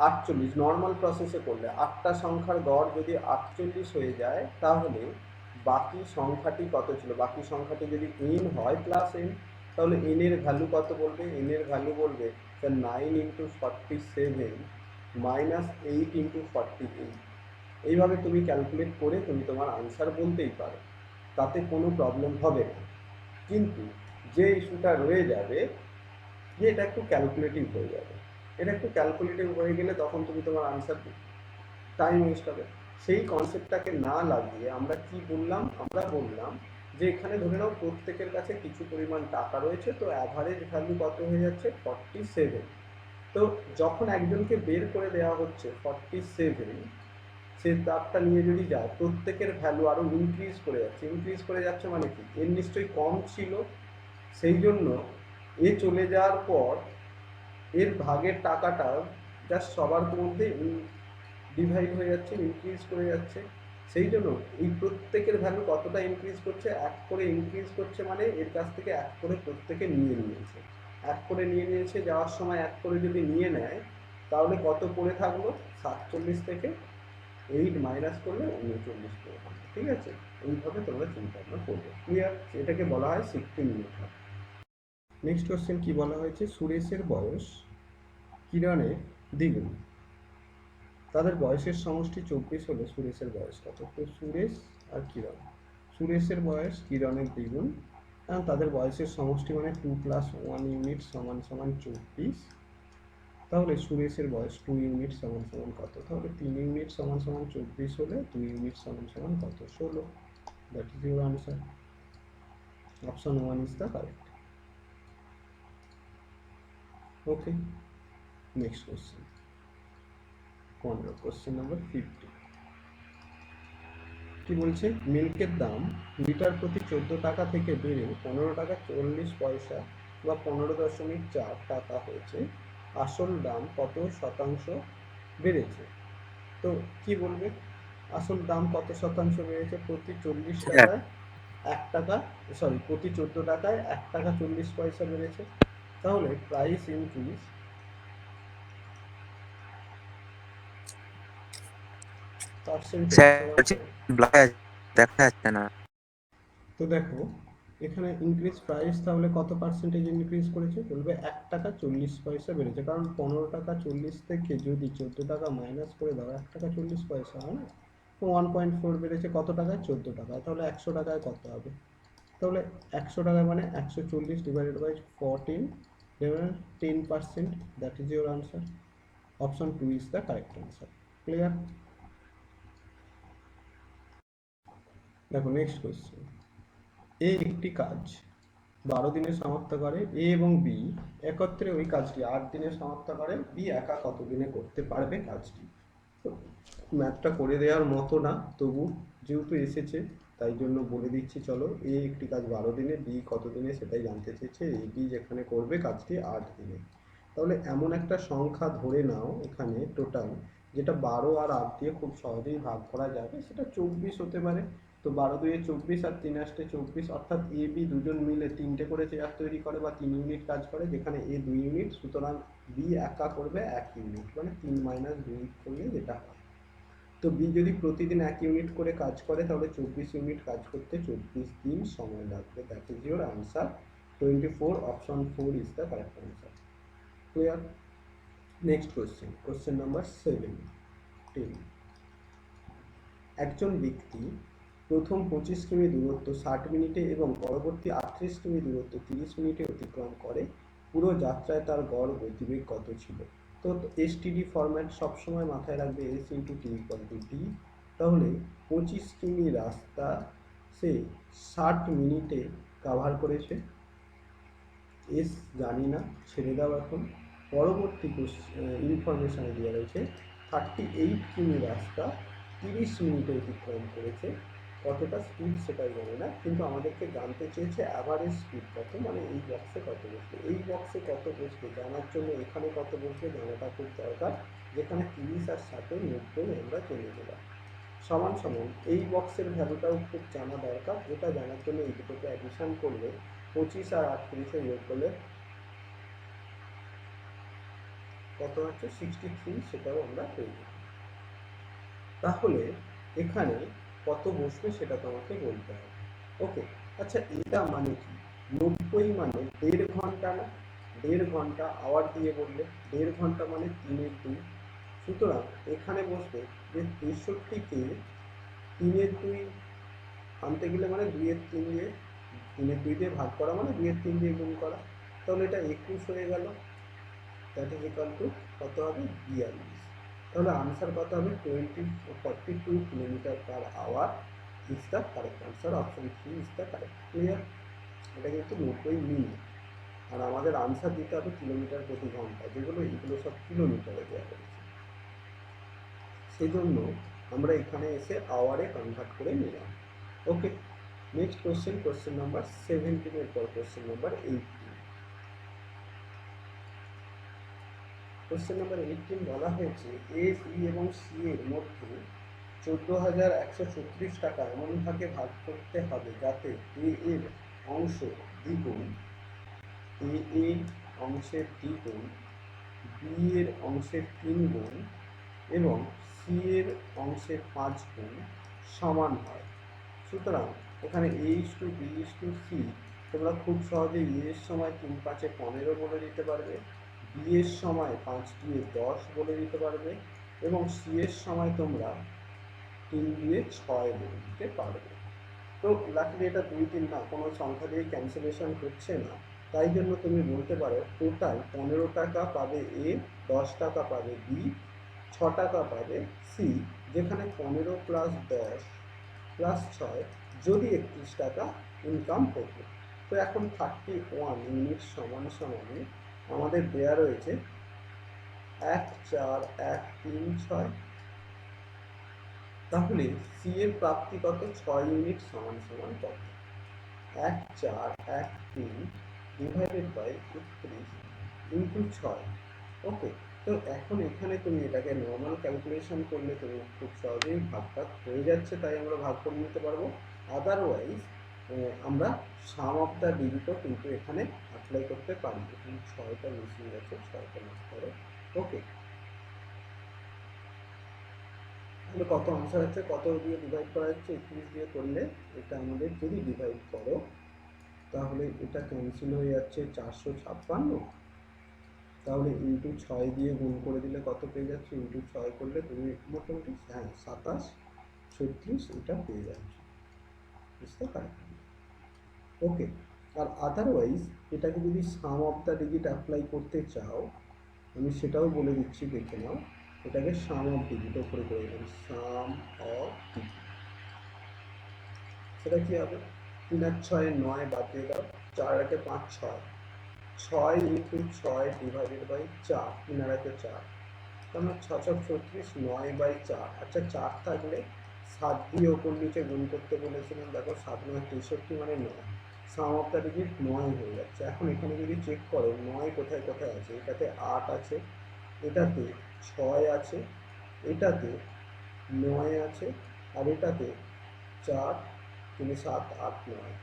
48 নর্মাল প্রসেসে করলে 8টা সংখ্যার গড় যদি 48 হয়ে যায়, তাহলে বাকি সংখ্যাটি কত ছিল, বাকি সংখ্যাটি যদি n হয় প্লাস n, তাহলে n এর ভ্যালু কত বলবে, n এর ভ্যালু বলবে স্যার 9 × 47 - 8 × 48। এইভাবে তুমি ক্যালকুলেট করে তুমি তোমার আনসার বলতেই পারো, তাতে কোনো প্রবলেম হবে না। কিন্তু যে ইস্যুটা রয়ে যাবে যে এটা একটু ক্যালকুলেটিভ হয়ে যাবে, এটা একটু ক্যালকুলেটিভ হয়ে গেলে তখন তুমি তোমার আনসার টাইম ওয়েস্ট হবে। সেই কনসেপ্টটাকে না লাগিয়ে আমরা কি বললাম, আমরা বললাম যে এখানে ধরে নাও প্রত্যেকের কাছে কিছু পরিমাণ টাকা রয়েছে, তো অ্যাভারেজ ভ্যালু কত হয়ে যাচ্ছে 47। তো যখন একজনকে বের করে দেওয়া হচ্ছে 47, সে তারটা নিয়ে যদি যায় প্রত্যেকের ভ্যালু আরও ইনক্রিজ করে যাচ্ছে, ইনক্রিজ করে যাচ্ছে মানে কি, এর নিশ্চয়ই কম ছিল, সেই জন্য এ চলে যাওয়ার পর এর ভাগের টাকাটা জাস্ট সবার মধ্যে ডিভাইড হয়ে যাচ্ছে, ইনক্রিজ করে যাচ্ছে। সেই জন্য এই প্রত্যেকের ভ্যালু কতটা ইনক্রিজ করছে, 1 করে ইনক্রিজ করছে, মানে এর কাছ থেকে 1 করে প্রত্যেকে নিয়ে নিয়েছে, 1 করে নিয়ে নিয়েছে, যাওয়ার সময় 1 করে যদি নিয়ে নেয় তাহলে কত পড়ে থাকলো, 47 থেকে 8 মাইনাস করলে 39 পড়ে থাকবে। ঠিক আছে, এইভাবে তোমরা চিন্তা ভাবনা করবে। ক্লিয়ার? এটাকে বলা হয় শিফটিং মেথড। নেক্সট কোশ্চেন কি বলা হয়েছে, সুরেশের বয়স কিরণের দ্বিগুণ, তাদের বয়সের সমষ্টি 24 হলে সুরেশের বয়স কত। তো সুরেশ আর কিরণ, সুরেশের বয়স কিরণের দ্বিগুণ, কারণ তাদের বয়সের সমষ্টি মানে 2 + 1 ইউনিট সমান সমান 24, তাহলে সুরেশের বয়স 2 ইউনিট সমান সমান কত, তাহলে 3 ইউনিট সমান সমান 24 হলে 2 ইউনিট সমান সমান কত, 16। That is your answer, option 1 is the correct. Okay, next question 15, question number 50। কি বলছে, মিল্কের দাম লিটার প্রতি 14 টাকা থেকে বেড়ে 15 টাকা 40 পয়সা বা 15.4 টাকা হয়েছে, আসল দাম কত শতাংশ বেড়েছে। তো কি বলবে, আসল দাম কত শতাংশ বেড়েছে, প্রতি 40 টাকায় 1 টাকা, সরি প্রতি 14 টাকায় 1 টাকা 40 পয়সা বেড়েছে, তাহলে প্রাইস ইনক্রিজ পার্সেন্টেজ দেখা যাচ্ছে না। তো দেখো এখানে ইনক্রিজ প্রাইস, তাহলে কত পার্সেন্টেজ ইনক্রিজ করেছে, বলবে 1 টাকা 40 পয়সা বেড়েছে, কারণ 15 টাকা 40 থেকে যদি 14 টাকা মাইনাস করে দাও 1 টাকা 40 পয়সা হয় না, তো 1.4 বেড়েছে কত টাকায়, 14 টাকায়, তাহলে 100 টাকায় কত হবে, তাহলে 100 টাকা মানে 140 divided by 14 10%, that is your answer, option 2 is the correct answer. Clear? দেখো নেক্সট কোয়েশ্চেন, এ একটি কাজ 12 দিনে সমাপ্ত করে, এ এবং বি একত্রে ওই কাজটি 8 দিনে সমাপ্ত করে, বি একা কত দিনে করতে পারবে কাজটি। তো ম্যাথটা করে দেওয়ার মতো না, তবু যেহেতু এসেছে তাই জন্য বলে দিচ্ছি, চলো। এ একটি কাজ 12 দিনে, বি কত দিনে সেটাই জানতে চেয়েছে, এ বি যেখানে করবে কাজটি 8 দিনে, তাহলে এমন একটা সংখ্যা ধরে নাও এখানে টোটাল যেটা 12 আর 8 দিয়ে খুব সহজেই ভাগ করা যাবে, সেটা 24 হতে পারে। তো 12 দুয়ে 24 আর 3 8 24, অর্থাৎ এ বি দুজন মিলে 3টে করে চেয়ার তৈরি করে বা 3 ইউনিট কাজ করে, যেখানে এ 2 ইউনিট, সুতরাং বি একা করবে 1 ইউনিট, মানে 3 - 2 করলে যেটা হয়। তো বি যদি প্রতিদিন 1 ইউনিট করে কাজ করে তাহলে 24 ইউনিট কাজ করতে 24 দিন সময় লাগবে। That is your answer 24। Option 4 is the correct answer. Clear? Next question, question number 17। একজন ব্যক্তি প্রথম 25 কিমি দূরত্ব 60 মিনিটে এবং পরবর্তী 38 কিমি দূরত্ব 30 মিনিটে অতিক্রম করে। পুরো যাত্রায় তার গড় গতিবেগ কত ছিল? তো এসটিডি ফরম্যাট সবসময় মাথায় রাখবে, S into T equal to D. তাহলে 25 কিমি রাস্তা সে 60 মিনিটে কাভার করেছে। এস জানি না, ছেড়ে দাও এখন। পরবর্তী ইনফরমেশানে দেওয়া রয়েছে 38 কিমি রাস্তা 30 মিনিটে অতিক্রম করেছে। কতটা স্পিড সেটাই জানি না, কিন্তু আমাদেরকে জানতে চেয়েছে অ্যাভারেজ স্পিড কত, মানে এই বক্সে কত বসবে। এই বক্সে কত বসবে জানার জন্য এখানে কত বসবে জানাটা খুব দরকার, যেখানে 30 আর 60 90 আমরা জেনে নিলাম। সমান সমান এই বক্সের ভ্যালুটাও খুব জানা দরকার, যেটা জানার জন্য এই দুটোকে অ্যাডিশন করলে 25 আর 38 যোগ করলে কত হচ্ছে 63, সেটাও আমরা পেয়ে যাবো। তাহলে এখানে কত বসবে সেটা তোমাকে বলতে হবে। ওকে, আচ্ছা এটা মানে কি? 90 মানে 1.5 ঘন্টা না? 1.5 ঘন্টা আওয়ার দিয়ে বললে 1.5 ঘন্টা মানে 3/2। সুতরাং এখানে বসবে যে 63কে 3/2 আনতে গেলে মানে 2/3 দিয়ে, 3/2 দিয়ে ভাগ করা মানে 2/3 দিয়ে গুণ করা, তাহলে এটা 21 হয়ে গেল। দ্যাট ইজ ইকাল টু কত হবে 42। তাহলে আনসার কত হবে 42 kilometre per hour is the correct answer. Option 3 is the correct. Clear? এটা কিন্তু 90 মিনিট, আর আমাদের আনসার দিতে হবে কিলোমিটার প্রতি ঘন্টা, যেগুলো এগুলো সব কিলোমিটারে দেওয়া হয়েছে, সেই জন্য আমরা এখানে এসে আওয়ারে কনভার্ট করে নিলাম। ওকে, নেক্সট কোশ্চেন, কোশ্চেন নাম্বার 17 এর পর কোশ্চেন নাম্বার 18। কোশ্চেন নাম্বার 18 বলা হয়েছে এ, বি এবং সি এর মধ্যে 14,136 টাকা এমন ভাগে ভাগ করতে হবে যাতে এ এর অংশ দ্বিগুণ, এ এর অংশের দ্বিগুণ, বি এর অংশের 3 গুণ এবং সি এর অংশের 5 গুণ সমান হয়। সুতরাং এখানে A is to B is to C তোমরা খুব সহজেই এ এর সময় 3 5 15 বলে দিতে পারবে, বি এর সময় 5 দিয়ে 10 বলে দিতে পারবে এবং সি এর সময় তোমরা 3 দিয়ে 6 বলে দিতে পারবে। তো লাকিলি এটা 2 3 না, কোনো সংখ্যা দিয়ে ক্যান্সেলেশন হচ্ছে না, তাই জন্য তুমি বলতে পারো টোটাল 15 টাকা পাবে এ, 10 টাকা পাবে বি, 6 টাকা পাবে সি, যেখানে 15 প্লাস 10 প্লাস 6 যদি 31 টাকা ইনকাম হতো। তো এখন 31 ইউনিট সমান সমান আমাদের দেয়া রয়েছে 1 4 1 3 6। তাহলে সি এর প্রাপ্তি কত? 6 ইউনিট সমান সমান কত? 1 4 1 3 ডিভাইডেড বাই 31 ইন্টু 6। ওকে, তো এখন এখানে তুমি এটাকে নর্মাল ক্যালকুলেশন করলে তুমি খুব সহজেই ভাগটা হয়ে যাচ্ছে, তাই আমরা ভাগ করে নিতে পারবো। আদারওয়াইজ আমরা সাম অফ দ্য ডিজিটও কিন্তু এখানে অ্যাপ্লাই করতে পারি। এখানে 6টা মিসিং আছে, 6টা নোট করো। ওকে, তাহলে কত আনসার হচ্ছে, কত দিয়ে ডিভাইড করা হচ্ছে? 21 দিয়ে করলে এটা আমাদের যদি ডিভাইড করো তাহলে এটা ক্যান্সেল হয়ে যাচ্ছে 456, তাহলে ইন্টু 6 দিয়ে গুণ করে দিলে কত পেয়ে যাচ্ছে? ইন্টু 6 করলে তুমি মোটামুটি 27 36 এটা পেয়ে যাচ্ছে, বুঝতে পারবে? ওকে, আর আদারওয়াইজ এটাকে যদি সাম অফ দ্য ডিজিট অ্যাপ্লাই করতে চাও, আমি সেটাও বলে দিচ্ছি, দেখে নাও। এটাকে সাম অফ ডিজিট ওপরে করে দিলাম, সাম অফ ডিজিট। সেটা কি হবে? 3 আর 6 9 বাদ দিয়ে দাও, 4 আর 5 6, 6 ইন্টু 6 ডিভাইডেড বাই 4, 3 আর 4, তাহলে 6 36 9 বাই 4। আচ্ছা 4 থাকলে 7 দিয়ে ওপর নিচে গুণ করতে বলেছিলাম, দেখো 7 9 63 মানে 9, সাম অফ দ্য ডিজিট 9 হয়ে যাচ্ছে। এখন এখানে যদি চেক করো 9 কোথায় কোথায় আছে, এটাতে 8 আছে, এটাতে 6 আছে এটাতে 9 আছে, আর এটাতে 4 3 7 8 9,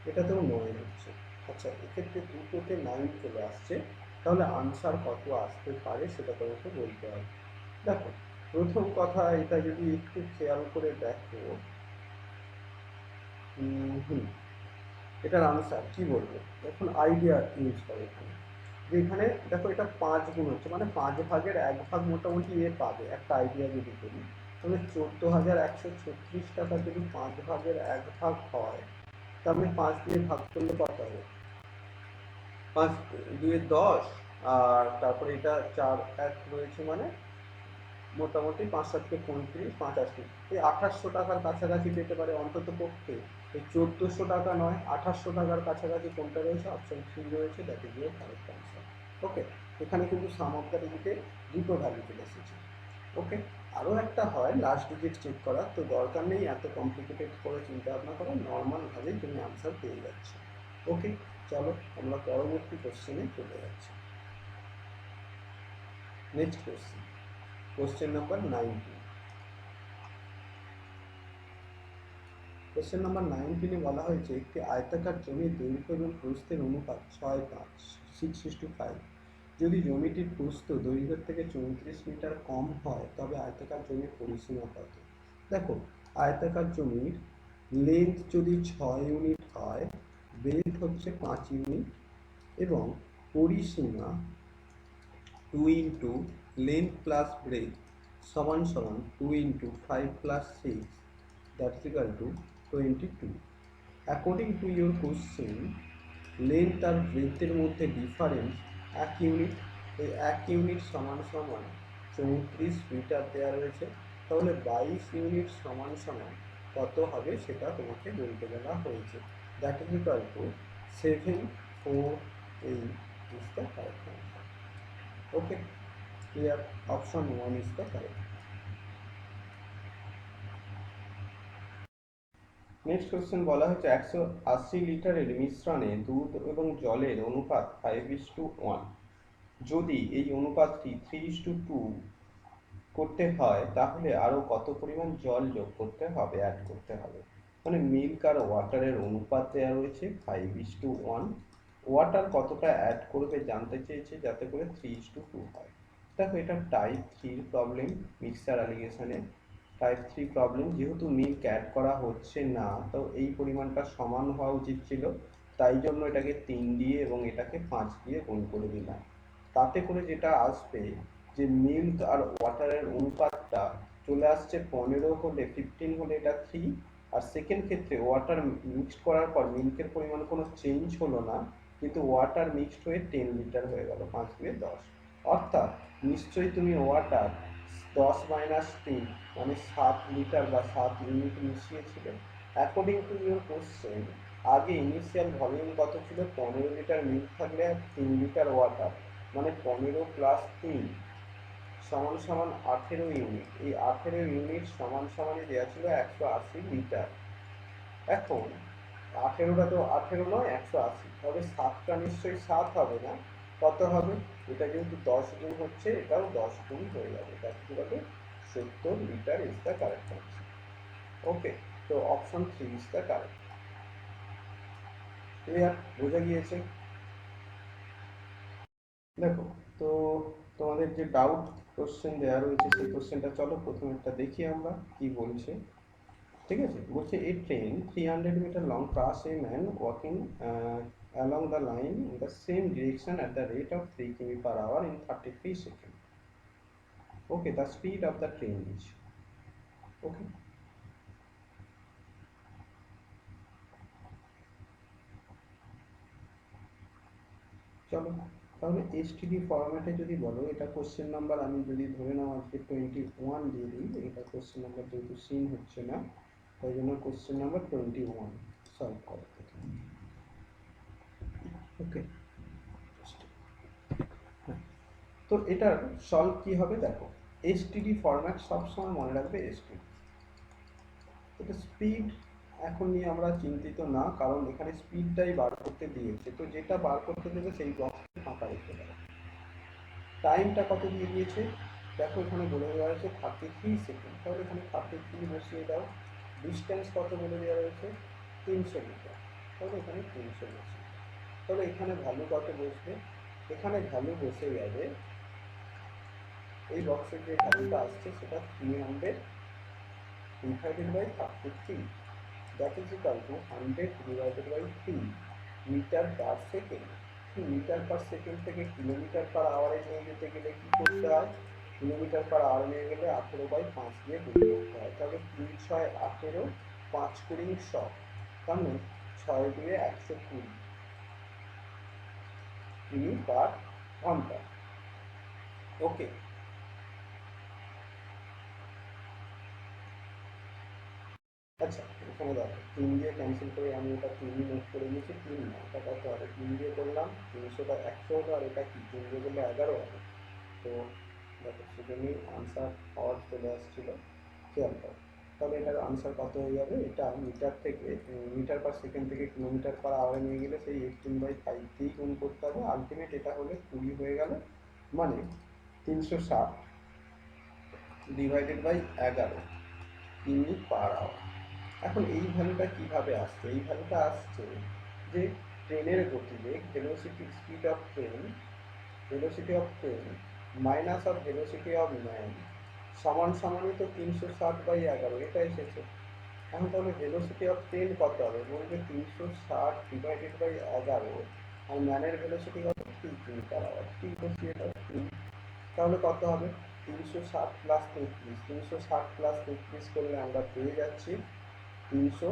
এটাতেও 9 হচ্ছে। আচ্ছা, এক্ষেত্রে দুটোতে 9 চলে আসছে, তাহলে আনসার কত আসতে পারে সেটা তোমাকে বলতে হবে। দেখো, প্রথম কথা, এটা যদি একটু খেয়াল করে দেখো, হুম, এটার আনসার কি বলবো, এখন আইডিয়া ইউজ করো এখানে। যে এখানে দেখো, এটা 5 গুণ হচ্ছে, মানে 5 ভাগের 1 ভাগ মোটামুটি এ পাবে। একটা আইডিয়া যদি করি, তাহলে 14,136 টাকা যদি 5 ভাগের 1 ভাগ হয়, তাহলে 5 দিয়ে ভাগ করলে কত হবে? 5 2 10, আর তারপরে এটা 4 1 রয়েছে, মানে মোটামুটি 5 7 35 85, এই 2800 টাকার কাছাকাছি পেতে পারে অন্তত পক্ষে। এই 1400 টাকা নয়, 2800 টাকার কাছাকাছি কোনটা রয়েছে? অপশন 3 রয়েছে, that is your correct answer. Okay, এখানে কিন্তু সাম অফ দ্য ডিজিটে দুটো ভ্যালু চলে এসেছে। ওকে, আরও একটা হয় লাস্ট ডিজিট চেক করা, তো দরকার নেই এত কমপ্লিকেটেড করে চিন্তা ভাবনা করো, নর্মালভাবেই তুমি আনসার পেয়ে যাচ্ছ। ওকে, চলো আমরা পরবর্তী কোশ্চেনে চলে যাচ্ছি। Next question, question number 19। Question number 19-এ বলা হয়েছে একটি আয়তাকার জমির দৈর্ঘ্য এবং প্রস্থের অনুপাত 6:5, 6:5। যদি জমিটির প্রস্থ দৈর্ঘ্যের থেকে 34 মিটার কম হয়, তবে আয়তাকার জমির পরিসীমা কত? দেখো, আয়তাকার জমির লেন্থ যদি 6 ইউনিট হয়, ব্রেথ হচ্ছে 5 ইউনিট, এবং পরিসীমা 2 ইন্টু লেন্থ প্লাস ব্রেথ সমান সমান 2 into 5 plus 6, that is equal to 22. According to your question, length আর ব্রেথের মধ্যে ডিফারেন্স 1 ইউনিট, এই 1 ইউনিট সমান সমান 34 মিটার দেওয়া রয়েছে, তাহলে 22 ইউনিট সমান সমান কত হবে সেটা তোমাকে বলতে বলা হয়েছে। That is equal two 748 is the correct answer. Okay, clear? Option 1 is the correct. Next question বলা হচ্ছে 180 লিটারের মিশ্রণে দুধ এবং জলের অনুপাত 5:1। যদি এই অনুপাতটি 3:2 করতে হয়, তাহলে আরও কত পরিমাণ জল যোগ করতে হবে, অ্যাড করতে হবে? মানে মিল্ক আর ওয়াটারের অনুপাত দেওয়া রয়েছে 5:1, ওয়াটার কতটা অ্যাড করবে জানতে চেয়েছে, যাতে করে 3:2 হয়। দেখো, এটা টাইপ 3 প্রবলেম, মিক্সার অ্যালিগেশনের টাইপ 3 প্রবলেম। যেহেতু মিল্ক অ্যাড করা হচ্ছে না, তো এই পরিমাণটা সমান হওয়া উচিত ছিল, তাই জন্য এটাকে 3 দিয়ে এবং এটাকে 5 দিয়ে গুণ করে দিলাম। তাতে করে যেটা আসবে, যে মিল্ক আর ওয়াটারের অনুপাতটা চলে আসছে 15 হলে, 15 হলে এটা 3, আর সেকেন্ড ক্ষেত্রে ওয়াটার মিক্সড করার পর মিল্কের পরিমাণ কোনো চেঞ্জ হলো না, কিন্তু ওয়াটার মিক্সড হয়ে 10 লিটার হয়ে গেল, 5 দিয়ে 10। অর্থাৎ নিশ্চয়ই তুমি ওয়াটার 10 মাইনাস 3 মানে 7 লিটার বা 7 ইউনিট মিশিয়েছিলে। অ্যাকর্ডিং টু ইউর কোশ্চেন, আগে ইনিশিয়াল ভলিউম কত ছিল? 15 লিটার মিল্ক থাকলে 3 লিটার ওয়াটার, মানে 15 প্লাস 3 সমান সমান 18 ইউনিট। এই 18 ইউনিট সমান সমানই দেওয়া ছিল 180 লিটার। এখন 18টা তো 18 নয়, 180, তবে 7টা নিশ্চয়ই 7 হবে না, কত হবে? এটা যেহেতু 10 গুণ হচ্ছে, এটাও 10 গুণ হয়ে যাবে, তার কি হবে? 70 litre is the correct answer. Okay, তো option 3 is the correct. Clear? বোঝা গিয়েছে? দেখো, তো তোমাদের যে ডাউট কোশ্চেন দেওয়া রয়েছে, সেই কোশ্চেনটা চলো প্রথমে একটা দেখি আমরা কি বলছে। ঠিক আছে, বলছে a train 300 metre long pass a man walking along the line in the same direction at the rate of 3 km/h in 33 seconds. Okay, the speed of the train is. Okay, চলো তাহলে এসটিডি ফরম্যাটে যদি বলো, এটা question number আমি যদি ধরে নাও আজকে 21 দিয়ে দিই, এটা কোশ্চেন নাম্বার যেহেতু সিন হচ্ছে না, তাই জন্য কোশ্চেন নাম্বার 21 সলভ করো। ওকে, তো এটার সলভ কি হবে দেখো, এসটিডি ফরম্যাট সবসময় মনে রাখবে এসটিডি। এটা স্পিড এখন নিয়ে আমরা চিন্তিত না, কারণ এখানে স্পিডটাই বার করতে দিয়েছে, তো যেটা বার করতে দেবে সেই বক্সটা ফাঁকা রেখে দেবে। টাইমটা কত দিয়ে দিয়েছে? দেখো এখানে বলে দেওয়া হয়েছে 33 সেকেন্ড, তাহলে এখানে 33 বসিয়ে দাও। ডিস্টেন্স কত বলে দেওয়া রয়েছে? 300 মিটার, তাহলে এখানে 300 বসিয়ে দাও। তাহলে এখানে ভ্যালু কত বসবে? এখানে ভ্যালু বসে যাবে, এই বক্সের যে ভ্যালুটা আসছে সেটা 300 divided by 33, that is equal to 100 divided by 3 metre per second. Metre per second থেকে কিলোমিটার পার আওয়ারে নিয়ে যেতে গেলে কি করতে হয়? কিলোমিটার পার আওয়ার নিয়ে গেলে 18/5 দিয়ে গুণ করতে হয়। তাহলে 3 6 18, 5 20 100, তার মানে 6 2 120 কিমি পার ঘন্টা। ওকে, আচ্ছা এখানে দেখো 3 দিয়ে ক্যান্সেল করে আমি এটা 3 নোট করে নিয়েছি। 3 না, এটা কত হবে? 3 দিয়ে করলাম 300টা 100 হলো, আর এটা কি 3 দিয়ে করলে 11 হবে। তো দেখো সেজন্যই আনসার হওয়ার চলে আসছিল, খেয়াল করো। তাহলে এটার আনসার কত হয়ে যাবে? এটা মিটার থেকে মিটার পার সেকেন্ড থেকে কিলোমিটার পার আওয়ারে নিয়ে গেলে সেই 18/5 দিয়েই গুণ করতে হবে। আলটিমেট এটা হলে 20 হয়ে গেল, মানে 360 ডিভাইডেড বাই 11 কিমি পার আওয়ার। এখন এই ভ্যালুটা কিভাবে আসছে? এই ভ্যালুটা আসছে যে ট্রেনের গতিবেগ, velocity of train minus of velocity of man সমান সমানই তো 360/11, এটা এসেছে। এখন তাহলে ভেলোসিটি অফ ট্রেন কত হবে? বলবে 360 ডিভাইডেড বাই 11, আর ম্যানের ভেলোসিটি কত? 3 কিমি পার আওয়ার। 3 বসিয়ে দাও, 3, তাহলে কত হবে? 360 প্লাস 33, 360 প্লাস 33 করলে আমরা পেয়ে যাচ্ছি 300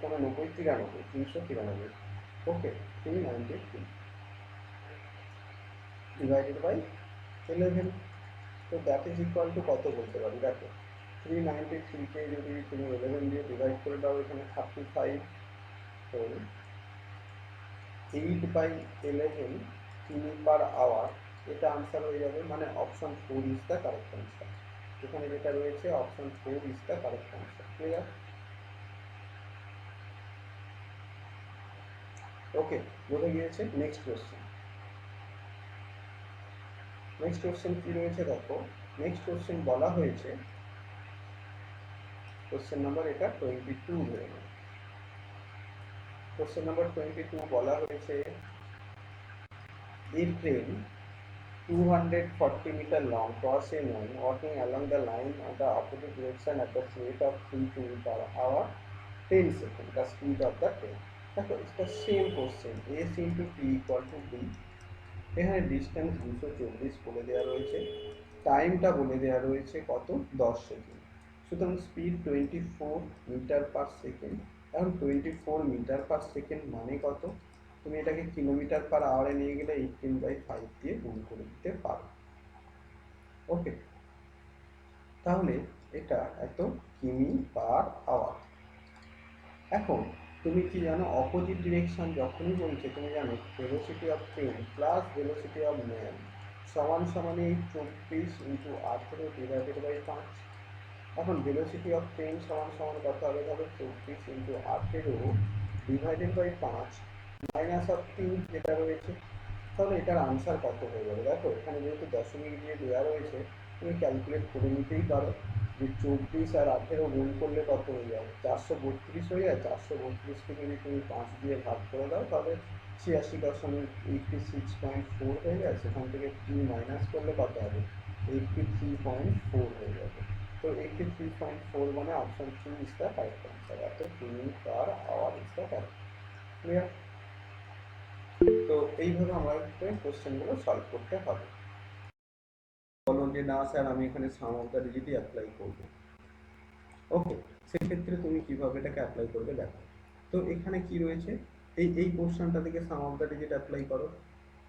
কোনো 93, 393। ওকে, 393 ডিভাইডেড বাই 11, তো দ্যাট ইজ ইকুয়াল টু কত বলতে পারি? দেখো 393কে যদি তুমি 11 দিয়ে ডিভাইড করে দাও, এখানে 35, তো 8/11 কিমি পার আওয়ার, এটা আনসার হয়ে যাবে। মানে option 4 is the correct answer. এখানে যেটা রয়েছে option 4 is the correct answer. Clear? Okay, বোঝা গিয়েছে। Next question. নেক্সট কোশ্চেন কি রয়েছে দেখো। নেক্সট কোশ্চেন বলা হয়েছে, কোশ্চেন নাম্বার এটা 22 ধরে নাও। কোশ্চেন নাম্বার 22 বলা হয়েছে, a train 240 meter long cross a line walking along the line at the opposite direction at the rate of 3 km per hour 10 seconds, the speed of the train. দেখো it's the same question, s into t equal to b। এখানে distance 240 বলে দেওয়া রয়েছে, টাইমটা বলে দেওয়া রয়েছে কত? 10 সেকেন্ড। সুতরাং স্পিড 24 মিটার পার সেকেন্ড। এখন 24 মিটার পার সেকেন্ড মানে কত? তুমি এটাকে কিলোমিটার পার আওয়ারে নিয়ে গেলে 18/5 দিয়ে গুণ করে দিতে পারো। ওকে, তাহলে এটা এত কিমি পার আওয়ার। এখন তুমি কি জানো, অপোজিট ডিরেকশন যখনই বলছে তুমি জানো velocity of train plus velocity of man সমান সমান এই 24 ইন্টু 18 ডিভাইডেড বাই 5। এখন ভেলোসিটি অফ ট্রেন সমান সমান কত হবে? তাহলে 24 into 18 divided by 5 minus of 3 যেটা রয়েছে। তাহলে এটার আনসার কত হয়ে যাবে? দেখো এখানে যেহেতু দশমিক দিয়ে দেওয়া রয়েছে, তুমি ক্যালকুলেট করে নিতেই পারো যে 24 আর 18 গুণ করলে কত হয়ে যায়? 432 হয়ে যায়। 432কে যদি তুমি 5 দিয়ে ভাগ করে দাও, তাহলে 86.4 হয়ে যায়। সেখান থেকে 3 মাইনাস করলে কত হবে? 83.4 হয়ে যাবে। তো 83.4 মানে option 3 is the correct answer. এত কিমি per hour is the correct. Clear? তো এইভাবে আমাদের কোশ্চেনগুলো সলভ করতে হবে। বলো যে না স্যার আমি এখানে সাম অফ দ্য ডিজিটই অ্যাপ্লাই করব। ওকে, সেক্ষেত্রে তুমি কিভাবে এটাকে অ্যাপ্লাই করবে দেখো। তো এখানে কি রয়েছে, এই পোর্শনটা থেকে সাম অফ দ্য ডিজিট অ্যাপ্লাই করো।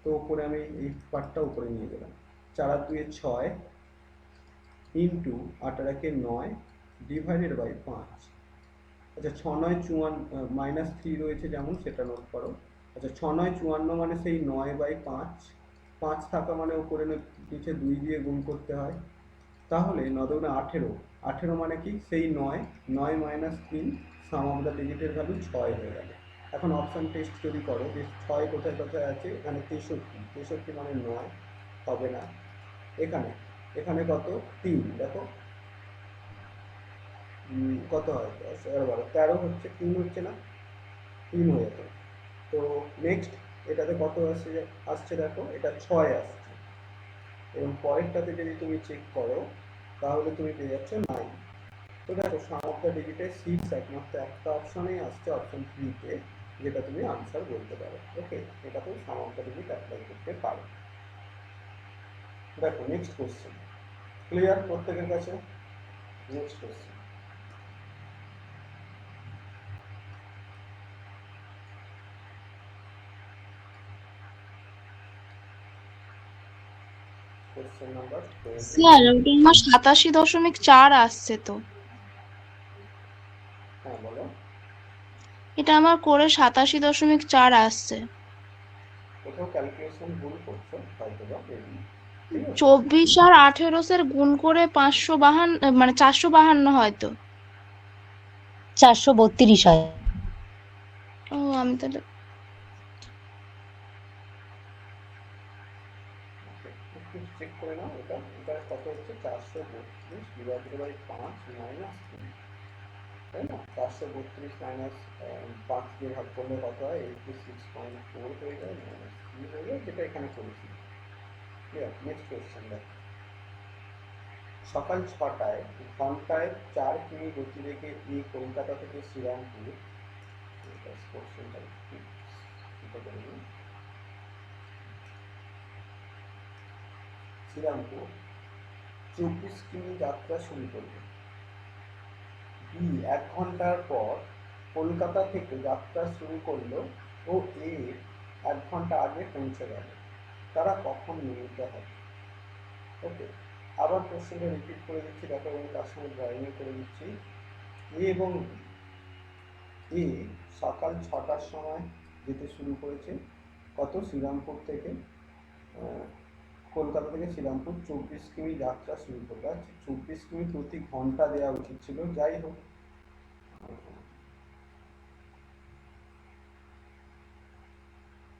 তো উপরে আমি এই পার্টটা উপরে নিয়ে গেলাম। 4 আর 2 6 ইন্টু 8 আর 1 9 ডিভাইডেড বাই 5। আচ্ছা 6 9 54 মাইনাস 3 রয়েছে যেমন, সেটা নোট করো। আচ্ছা 6 9 54 মানে সেই 9/5, 5 থাকা মানে উপরে নিচে 2 দিয়ে গুণ করতে হয়। তাহলে 9 দুগুণে 18, 18 মানে কি? সেই 9, 9 মাইনাস 3, সাম অফ দ্য ডিজিটের ভ্যালু 6 হয়ে গেল। এখন অপশন টেস্ট যদি করো যে 6 কোথায় কোথায় আছে, এখানে 63, 63 মানে 9, হবে না। এখানে এখানে কত 3, দেখো কত হয় 10 11 12 13 হচ্ছে, 3 হচ্ছে না, 3 হয়ে যেত। তো নেক্সট এটাতে কত আসছে, আসছে দেখো এটা 6 আসছে, এবং পরেরটাতে যদি তুমি চেক করো তাহলে তুমি পেয়ে যাচ্ছ 9। তো দেখো সাম অফ দ্য ডিজিটের 6 একমাত্র একটা অপশনেই আসছে, অপশন 3 তে, যেটা তুমি আনসার বলতে পারো। ওকে, এটাতেও সাম অফ দ্য ডিজিট অ্যাপ্লাই করতে পারো। দেখো নেক্সট কোশ্চেন, ক্লিয়ার প্রত্যেকের কাছে? Next question, question number 20। Sir ওটা আমার 87.4 আসছে তো। হ্যাঁ বলো। এটা আমার করে 87.4 আসছে। কোথাও ক্যালকুলেশন ভুল করছো হয়তো বা, মেবি। ঠিক আছে। 24 আর 18 গুণ করে 552, মানে 452 হয়তো। 432 হয়। ও আমি তাহলে ওকে, একটু চেক করে নাও এটা। এটা কত হচ্ছে 432 ডিভাইডেড বাই 5 মাইনাস 3, তাই না? 432 মাইনাস 5 দিয়ে ভাগ করলে কত হয়, 86.4 হয়ে যায়, মাইনাস 3 হয়ে যায়, যেটা এখানে করেছি। ক্লিয়ার? নেক্সট কোয়েশ্চেন দেখো, সকাল 6টায় ঘন্টায় 4 কিমি গতিবেগে কলকাতা থেকে শ্রীরামপুর, কোশ্চেনটা একটু ছোটো করে নিই। শ্রীরামপুর 24 কিমি যাত্রা শুরু করবে। বি 1 ঘন্টার পর কলকাতা থেকে যাত্রা শুরু করলো ও এ 1 ঘন্টা আগে পৌঁছে গেল, তারা কখন মিলিত হবে? ওকে, আবার কোশ্চেনটা রিপিট করে দিচ্ছি দেখো, এবং তার সঙ্গে ড্রয়িং করে দিচ্ছি। এ এবং এ সকাল 6টার সময় যেতে শুরু করেছে, কত, শ্রীরামপুর থেকে কলকাতা থেকে শ্রীরামপুর 24 কিমি যাত্রা শুরু করবে। 24 কিমি প্রতি ঘন্টা দেওয়া উচিত ছিল, যাই হোক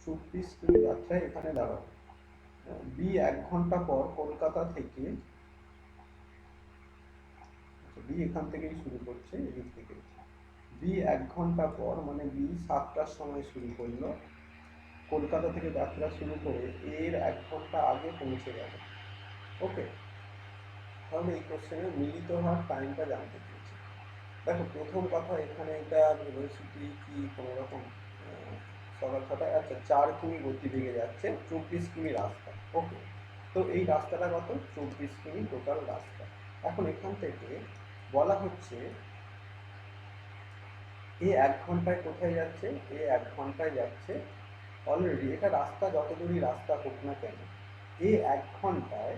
24 কিমি যাত্রায় এখানে দাঁড়াবে। বি 1 ঘন্টা পর কলকাতা থেকে, বি এখান থেকেই শুরু করছে, এদিক থেকে। বি 1 ঘন্টা পর, মানে বি 7টার সময় শুরু করলো, কলকাতা থেকে যাত্রা শুরু করে এর 1 ঘন্টা আগে পৌঁছে গেল। ওকে, তাহলে এই কোশ্চেনে মিলিত হওয়ার টাইমটা জানতে চেয়েছি। দেখো প্রথম কথা, এখানে এটা ভেলোসিটি কি কোনো রকম সকাল 6টায়, আচ্ছা 4 কিমি গতিবেগে যাচ্ছে, 24 কিমি রাস্তা। ওকে, তো এই রাস্তাটা কত, 24 কিমি টোটাল রাস্তা। এখন এখান থেকে বলা হচ্ছে এ 1 ঘন্টায় কোথায় যাচ্ছে, এ 1 ঘন্টায় যাচ্ছে অলরেডি, এটা রাস্তা যত দূরই রাস্তা হোক না কেন, এ 1 ঘন্টায়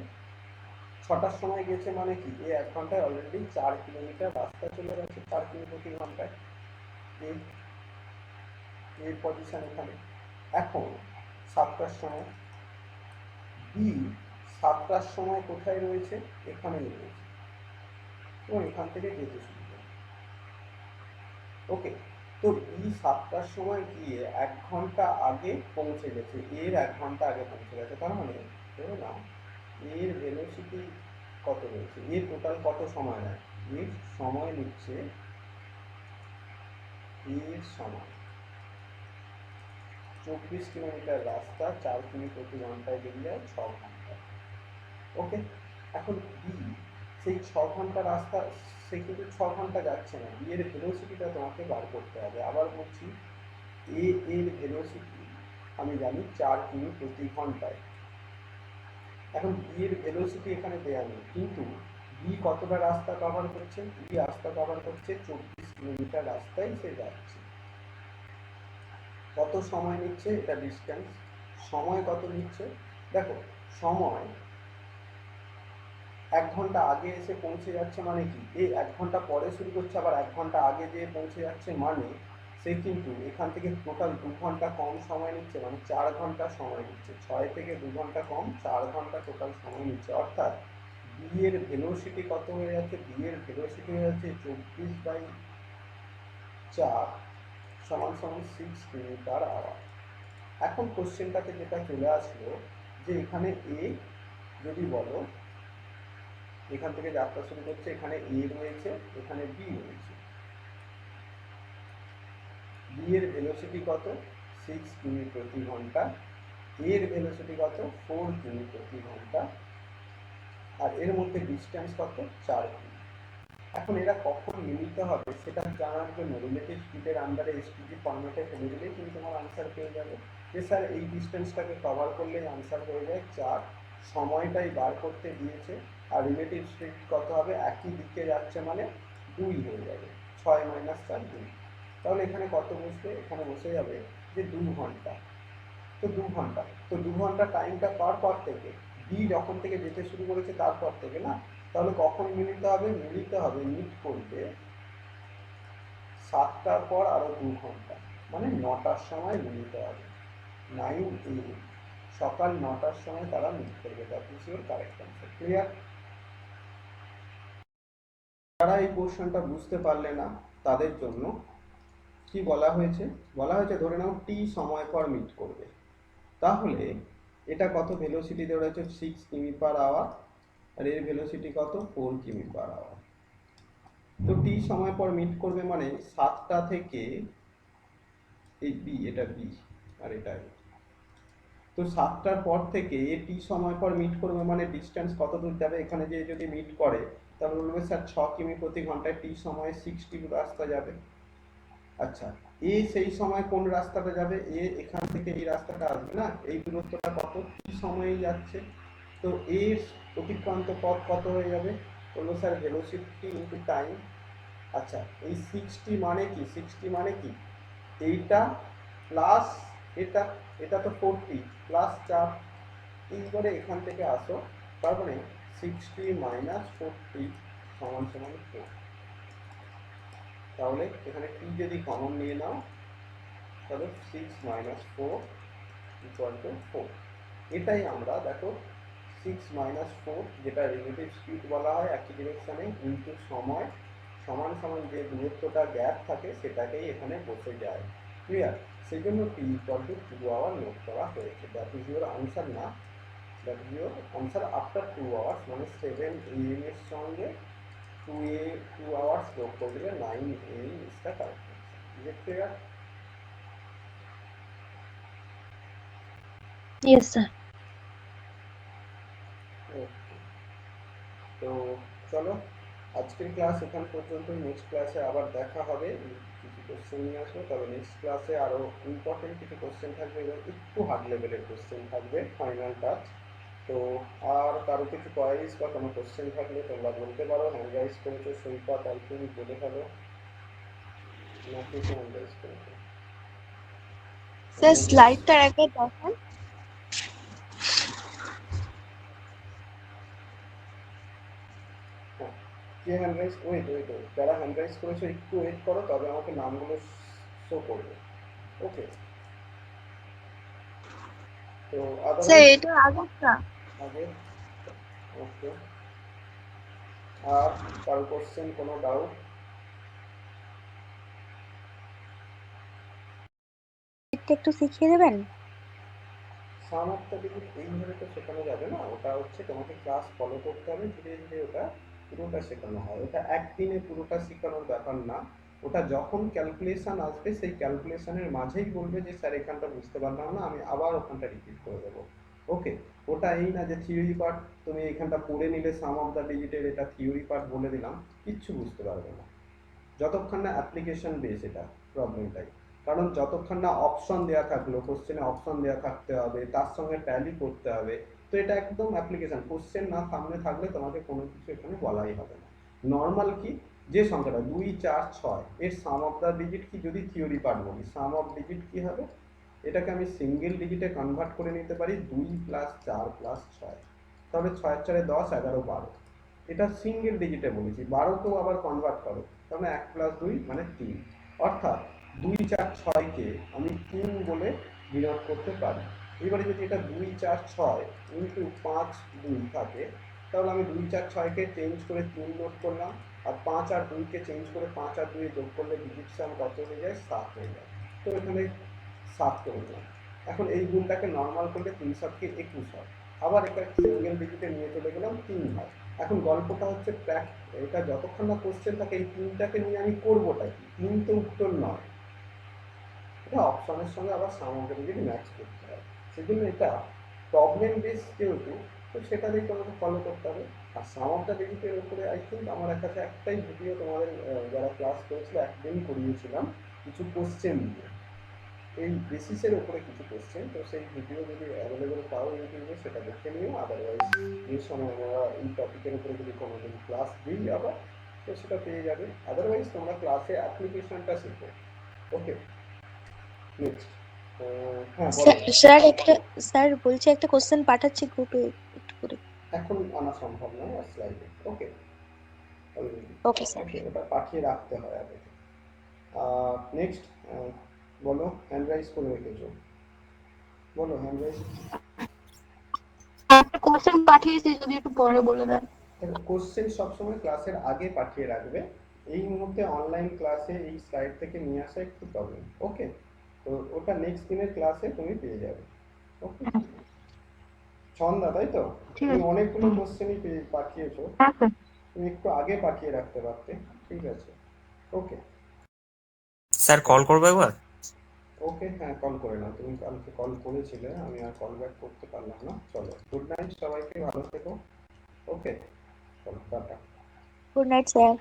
6টার সময় গেছে, মানে কি এ 1 ঘন্টায় অলরেডি 4 কিলোমিটার রাস্তা চলে গেছে, 4 কিমি প্রতি ঘন্টায়। এর পজিশন এখানে। এখন 7টার সময়, বি 7টার সময় কোথায় রয়েছে, এখানেই রয়েছে, এবং এখান থেকে যেতে শুরু করে। ওকে, তো বি 7টার সময় গিয়ে 1 ঘন্টা আগে পৌঁছে গেছে, এর 1 ঘন্টা আগে পৌঁছে গেছে, তার মানে ধরো না এর ভেলোসিটি কত রয়েছে, এর টোটাল কত সময় নেয়, এর সময় নিচ্ছে, এর সময় 24 কিলোমিটার রাস্তা 4 কিমি প্রতি ঘন্টায় বেরিয়ে 6 ঘন্টা। ওকে, এখন বি সেই 6 ঘন্টা রাস্তা, সে কিন্তু 6 ঘন্টা যাচ্ছে না, বি এর ভেলোসিটিটা তোমাকে বার করতে হবে। আবার বলছি, এ এর ভেলোসিটি আমি জানি 4 কিমি প্রতি ঘন্টায়। এখন বি এর ভেলোসিটি এখানে দেওয়া নেই, কিন্তু বি কতটা রাস্তা কভার করছে, বি রাস্তা কভার করছে 24 কিলোমিটার রাস্তায় সে যাচ্ছে। কত সময় নিচ্ছে, এটা ডিস্টেন্স, সময় কত নিচ্ছে, দেখো সময় 1 ঘন্টা আগে এসে পৌঁছে যাচ্ছে, মানে কি এই 1 ঘন্টা পরে শুরু করছে, আবার 1 ঘন্টা আগে যেয়ে পৌঁছে যাচ্ছে, মানে সে কিন্তু এখান থেকে টোটাল 2 ঘন্টা কম সময় নিচ্ছে, মানে 4 ঘন্টা সময় নিচ্ছে, 6 থেকে 2 ঘন্টা কম, 4 ঘন্টা টোটাল সময় নিচ্ছে। অর্থাৎ বি এর ভেলোসিটি কত হয়ে যাচ্ছে, বি এর ভেলোসিটি হয়ে যাচ্ছে 24/4 সমান সমান 6 কিলোমিটার আওয়ার। এখন কোশ্চেনটাতে যেটা চলে আসলো, যে এখানে এ যদি বলো এখান থেকে যাত্রা শুরু করছে, এখানে এ রয়েছে, এখানে বি রয়েছে, বি এর ভেলোসিটি কত 6 কিমি প্রতি ঘন্টা, এর ভেলোসিটি কত 4 কিমি প্রতি ঘন্টা, আর এর মধ্যে ডিস্টেন্স কত 4 কিমি। এখন এরা কখন মিলিত হবে সেটা জানার জন্য রিলেটিভ স্পিডের আন্ডারে এসটিজি ফর্ম্যাটে ফেলে দিলেই কিন্তু তোমার আনসার পেয়ে যাবে যে স্যার এই ডিস্টেন্সটাকে কভার করলেই আনসার হয়ে যায় 4, সময়টাই বার করতে দিয়েছে, আর রিলেটিভ স্পিড কত হবে একই দিকে যাচ্ছে মানে 2 হয়ে যাবে, 6 - 4 2। তাহলে এখানে কত বসবে, এখানে বসে যাবে যে 2 ঘন্টা। তো 2 ঘন্টা, তো 2 ঘন্টা টাইমটা পার পর থেকে, বি যখন থেকে যেতে শুরু করেছে তারপর থেকে না, তাহলে কখন মিলিত হবে, মিলিত হবে মিট করবে 7টার পর আরো 2 ঘন্টা, মানে 9টার সময় মিলিত হবে, 9 AM, সকাল 9টার সময় তারা মিট করবে। That is your correct answer. Clear? যারা এই কোশ্চেনটা বুঝতে পারলে না তাদের জন্য কি বলা হয়েছে, বলা হয়েছে ধরে নাও টি সময় পর মিট করবে, তাহলে এটা কত ভেলোসিটি দেওয়া রয়েছে 6 কিমি পার আওয়ার, আর এর ভেলোসিটি কত 4 কিমি পার আওয়ার। তো টি সময় পর মিট করবে মানে 7টা থেকে, এই বি, এটা বি আর এটা A। তো 7টার পর থেকে টি সময় পর মিট করবে মানে ডিস্টেন্স কত দূর যাবে, এখানে যে যদি মিট করে তাহলে বলবে স্যার 6 কিমি প্রতি ঘন্টায় টি সময়ে 60 রাস্তা যাবে। আচ্ছা, এ সেই সময় কোন রাস্তাটা যাবে, এ এখান থেকে এই রাস্তাটা আসবে না, এই দূরত্বটা কত টি সময়েই যাচ্ছে, তো এর অতিক্রান্ত পথ কত হয়ে যাবে, বলবো স্যার ভেলোসিটি ইন্টু টাইম। আচ্ছা, এই 60 মানে কি, 60 মানে কি এইটা প্লাস এটা, এটা তো 40 প্লাস 4, এইবারে এখান থেকে আসো, তার মানে 60 - 40 সমান সমান 4। তাহলে এখানে টি যদি কমন নিয়ে নাও তাহলে 6 - 4 = 4। এটাই আমরা দেখো 6 - 4 যেটা রিলেটিভ স্পিড বলা হয় একই ডিরেকশনে ইনটু সময় সমান সমান যে দূরত্বটা গ্যাপ থাকে সেটাকেই এখানে বসে যায়। ক্লিয়ার? সেই জন্য টি = 2 আওয়ার নোট করা হয়েছে। দ্যাট ইজ ইউর আনসার না, that is your answer after 2 hours, মানে 7 AM এর সঙ্গে 2 আওয়ার্স যোগ করে দিলে 9 AM is the correct answer. Is it clear? Yes, sir. তো চলো আজকের ক্লাস এখান পর্যন্ত, নেক্সট ক্লাসে আবার দেখা হবে, কিছু কোশ্চেন নিয়ে আসবো, তবে নেক্সট ক্লাসে আরও ইম্পর্টেন্ট কিছু কোশ্চেন থাকবে এবং একটু হার্ড লেভেলের কোশ্চেন থাকবে, ফাইনাল টাচ। তো আর কারো কিছু কোয়ারিজ বা কোনো কোশ্চেন থাকলে তোমরা বলতে পারো। হ্যান্ড রাইজ করেছো সৈকত, আলপিন, বলে ফেলো, না কিছু হ্যান্ড রাইজ করেছো? স্যার স্লাইডটা একবার দেখান। হ্যাঁ, কে hand raise, wait wait wait, যারা হ্যান্ড রাইজ করেছো একটু ওয়েট করো, তবে আমাকে নামগুলো শো করবে। ওকে, তো স্যার আদারওয়াইজ এটা আগেরটা। আগে, ওকে। আর কারো কোশ্চেন, কোনো ডাউট? এটা একটু শিখিয়ে দেবেন? সাম অফ দ্য ডিজিট এইভাবে তো শেখানো যাবে না, ওটা হচ্ছে তোমাকে ক্লাস ফলো করতে হবে, ধীরে ধীরে ওটা পুরোটা শেখানো হয়, ওটা একদিনে পুরোটা শেখানোর ব্যাপার না। ওটা যখন ক্যালকুলেশন আসবে সেই ক্যালকুলেশনের মাঝেই বলবে যে স্যার এখানটা বুঝতে পারলাম না, আমি আবার ওখানটা রিপিট করে দেবো। ওকে, ওটা এই না যে থিওরি পার্ট তুমি এখানটা পড়ে নিলে সাম অফ দ্য ডিজিটের এটা থিওরি পার্ট বলে দিলাম, কিচ্ছু বুঝতে পারবে না যতক্ষণ না অ্যাপ্লিকেশন বেস, এটা প্রবলেমটাই। কারণ যতক্ষণ না অপশন দেওয়া থাকলো, কোশ্চেনে অপশন দেওয়া থাকতে হবে, তার সঙ্গে ট্যালি করতে হবে, তো এটা একদম অ্যাপ্লিকেশন। কোশ্চেন না সামনে থাকলে তোমাকে কোনো কিছু এখানে বলাই হবে না। নর্মাল কি, যে সংখ্যাটা 2 4 6 এর সাম অফ দ্য ডিজিট কি, যদি থিওরি পার্ট বলি সাম অফ ডিজিট কি হবে, এটাকে আমি সিঙ্গেল ডিজিটে কনভার্ট করে নিতে পারি 2 + 4 + 6, তাহলে 6 4 10 11 12, এটা সিঙ্গেল ডিজিটে বলেছি। 12কেও আবার কনভার্ট করো, তাহলে 1 + 2 মানে 3, অর্থাৎ 2 4 6কে আমি 3 বলে ডিনোট করতে পারি। এবারে যদি এটা 2 4 6 ইন্টু 5 2 থাকে, তাহলে আমি 2 4 6কে চেঞ্জ করে 3 নোট করলাম, আর 5 আর 2কে চেঞ্জ করে 5 আর 2 যোগ করলে ডিজিট সাম কত হয়ে যায়, 7 হয়ে যায়। তো এখানে 7 করে দিলাম। এখন এই গুণটাকে নর্মাল করলে 3 7 কে 21 হয়, আবার এটা সিঙ্গেল ডিজিটে নিয়ে চলে গেলাম 3 হয়। এখন গল্পটা হচ্ছে এটা যতক্ষণ না কোশ্চেন থাকে এই 3টাকে নিয়ে আমি করবোটা কি, 3 তো উত্তর নয়, এটা অপশনের সঙ্গে আবার সামগ্রিক ম্যাচ করতে হয়। সেজন্য এটা প্রবলেম বেস যেহেতু, তো সেটাতেই তোমাকে ফলো করতে হবে। আর সাম অফ দ্য ডিজিটের উপরে আই থিঙ্ক আমার কাছে একটাই ভিডিও তোমাদের যারা ক্লাস করেছিল একদিন করিয়েছিলাম কিছু কোশ্চেন দিয়ে, এই বেসিসের উপরে কিছু কোশ্চেন। তো সেই ভিডিও যদি অ্যাভেলেবেল পাও ইউটিউবে সেটা দেখে নিও, আদারওয়াইজ এই সময় আমরা এই টপিকের উপরে যদি কোনোদিন ক্লাস দিই আবার, তো সেটা পেয়ে যাবে। আদারওয়াইজ তোমরা ক্লাসে অ্যাপ্লিকেশনটা শিখো। ওকে, নেক্সট। হ্যাঁ বলো। স্যার একটা স্যার বলছি একটা কোশ্চেন পাঠাচ্ছি গ্রুপে একটু করে। এখন আনা সম্ভব নয় আর স্লাইডে। ওকে, ওকে স্যার। ওকে, ওটা পাঠিয়ে রাখতে হয় আগে। নেক্সট, বলো হ্যান্ড রাইজ করে রেখেছো, বলো হ্যান্ড রাইজ। একটা কোশ্চেন পাঠিয়েছি, যদি একটু পরে বলে দেন। কোশ্চেন সবসময় ক্লাসের আগে পাঠিয়ে রাখবে। এই মুহূর্তে অনলাইন ক্লাসে এই স্লাইড থেকে নিয়ে আসা একটু প্রবলেম। ওকে, তো ওটা নেক্সট দিনের ক্লাসে তুমি পেয়ে যাবে। ওকে, ছন্দা তাই তো? ঠিক তুমি আছে। অনেকগুলো কোশ্চেনই পাঠিয়েছো, হ্যাঁ স্যার। তুমি একটু আগে পাঠিয়ে রাখতে পারতে। ঠিক আছে, ওকে। স্যার কল করবো একবার। ওকে, হ্যাঁ কল করে নাও, তুমি কালকে কল করেছিলে, আমি আর কল ব্যাক করতে পারলাম না। চলো, গুড নাইট সবাইকে, ভালো থেকো। ওকে, চলো টাটা। Good night sir.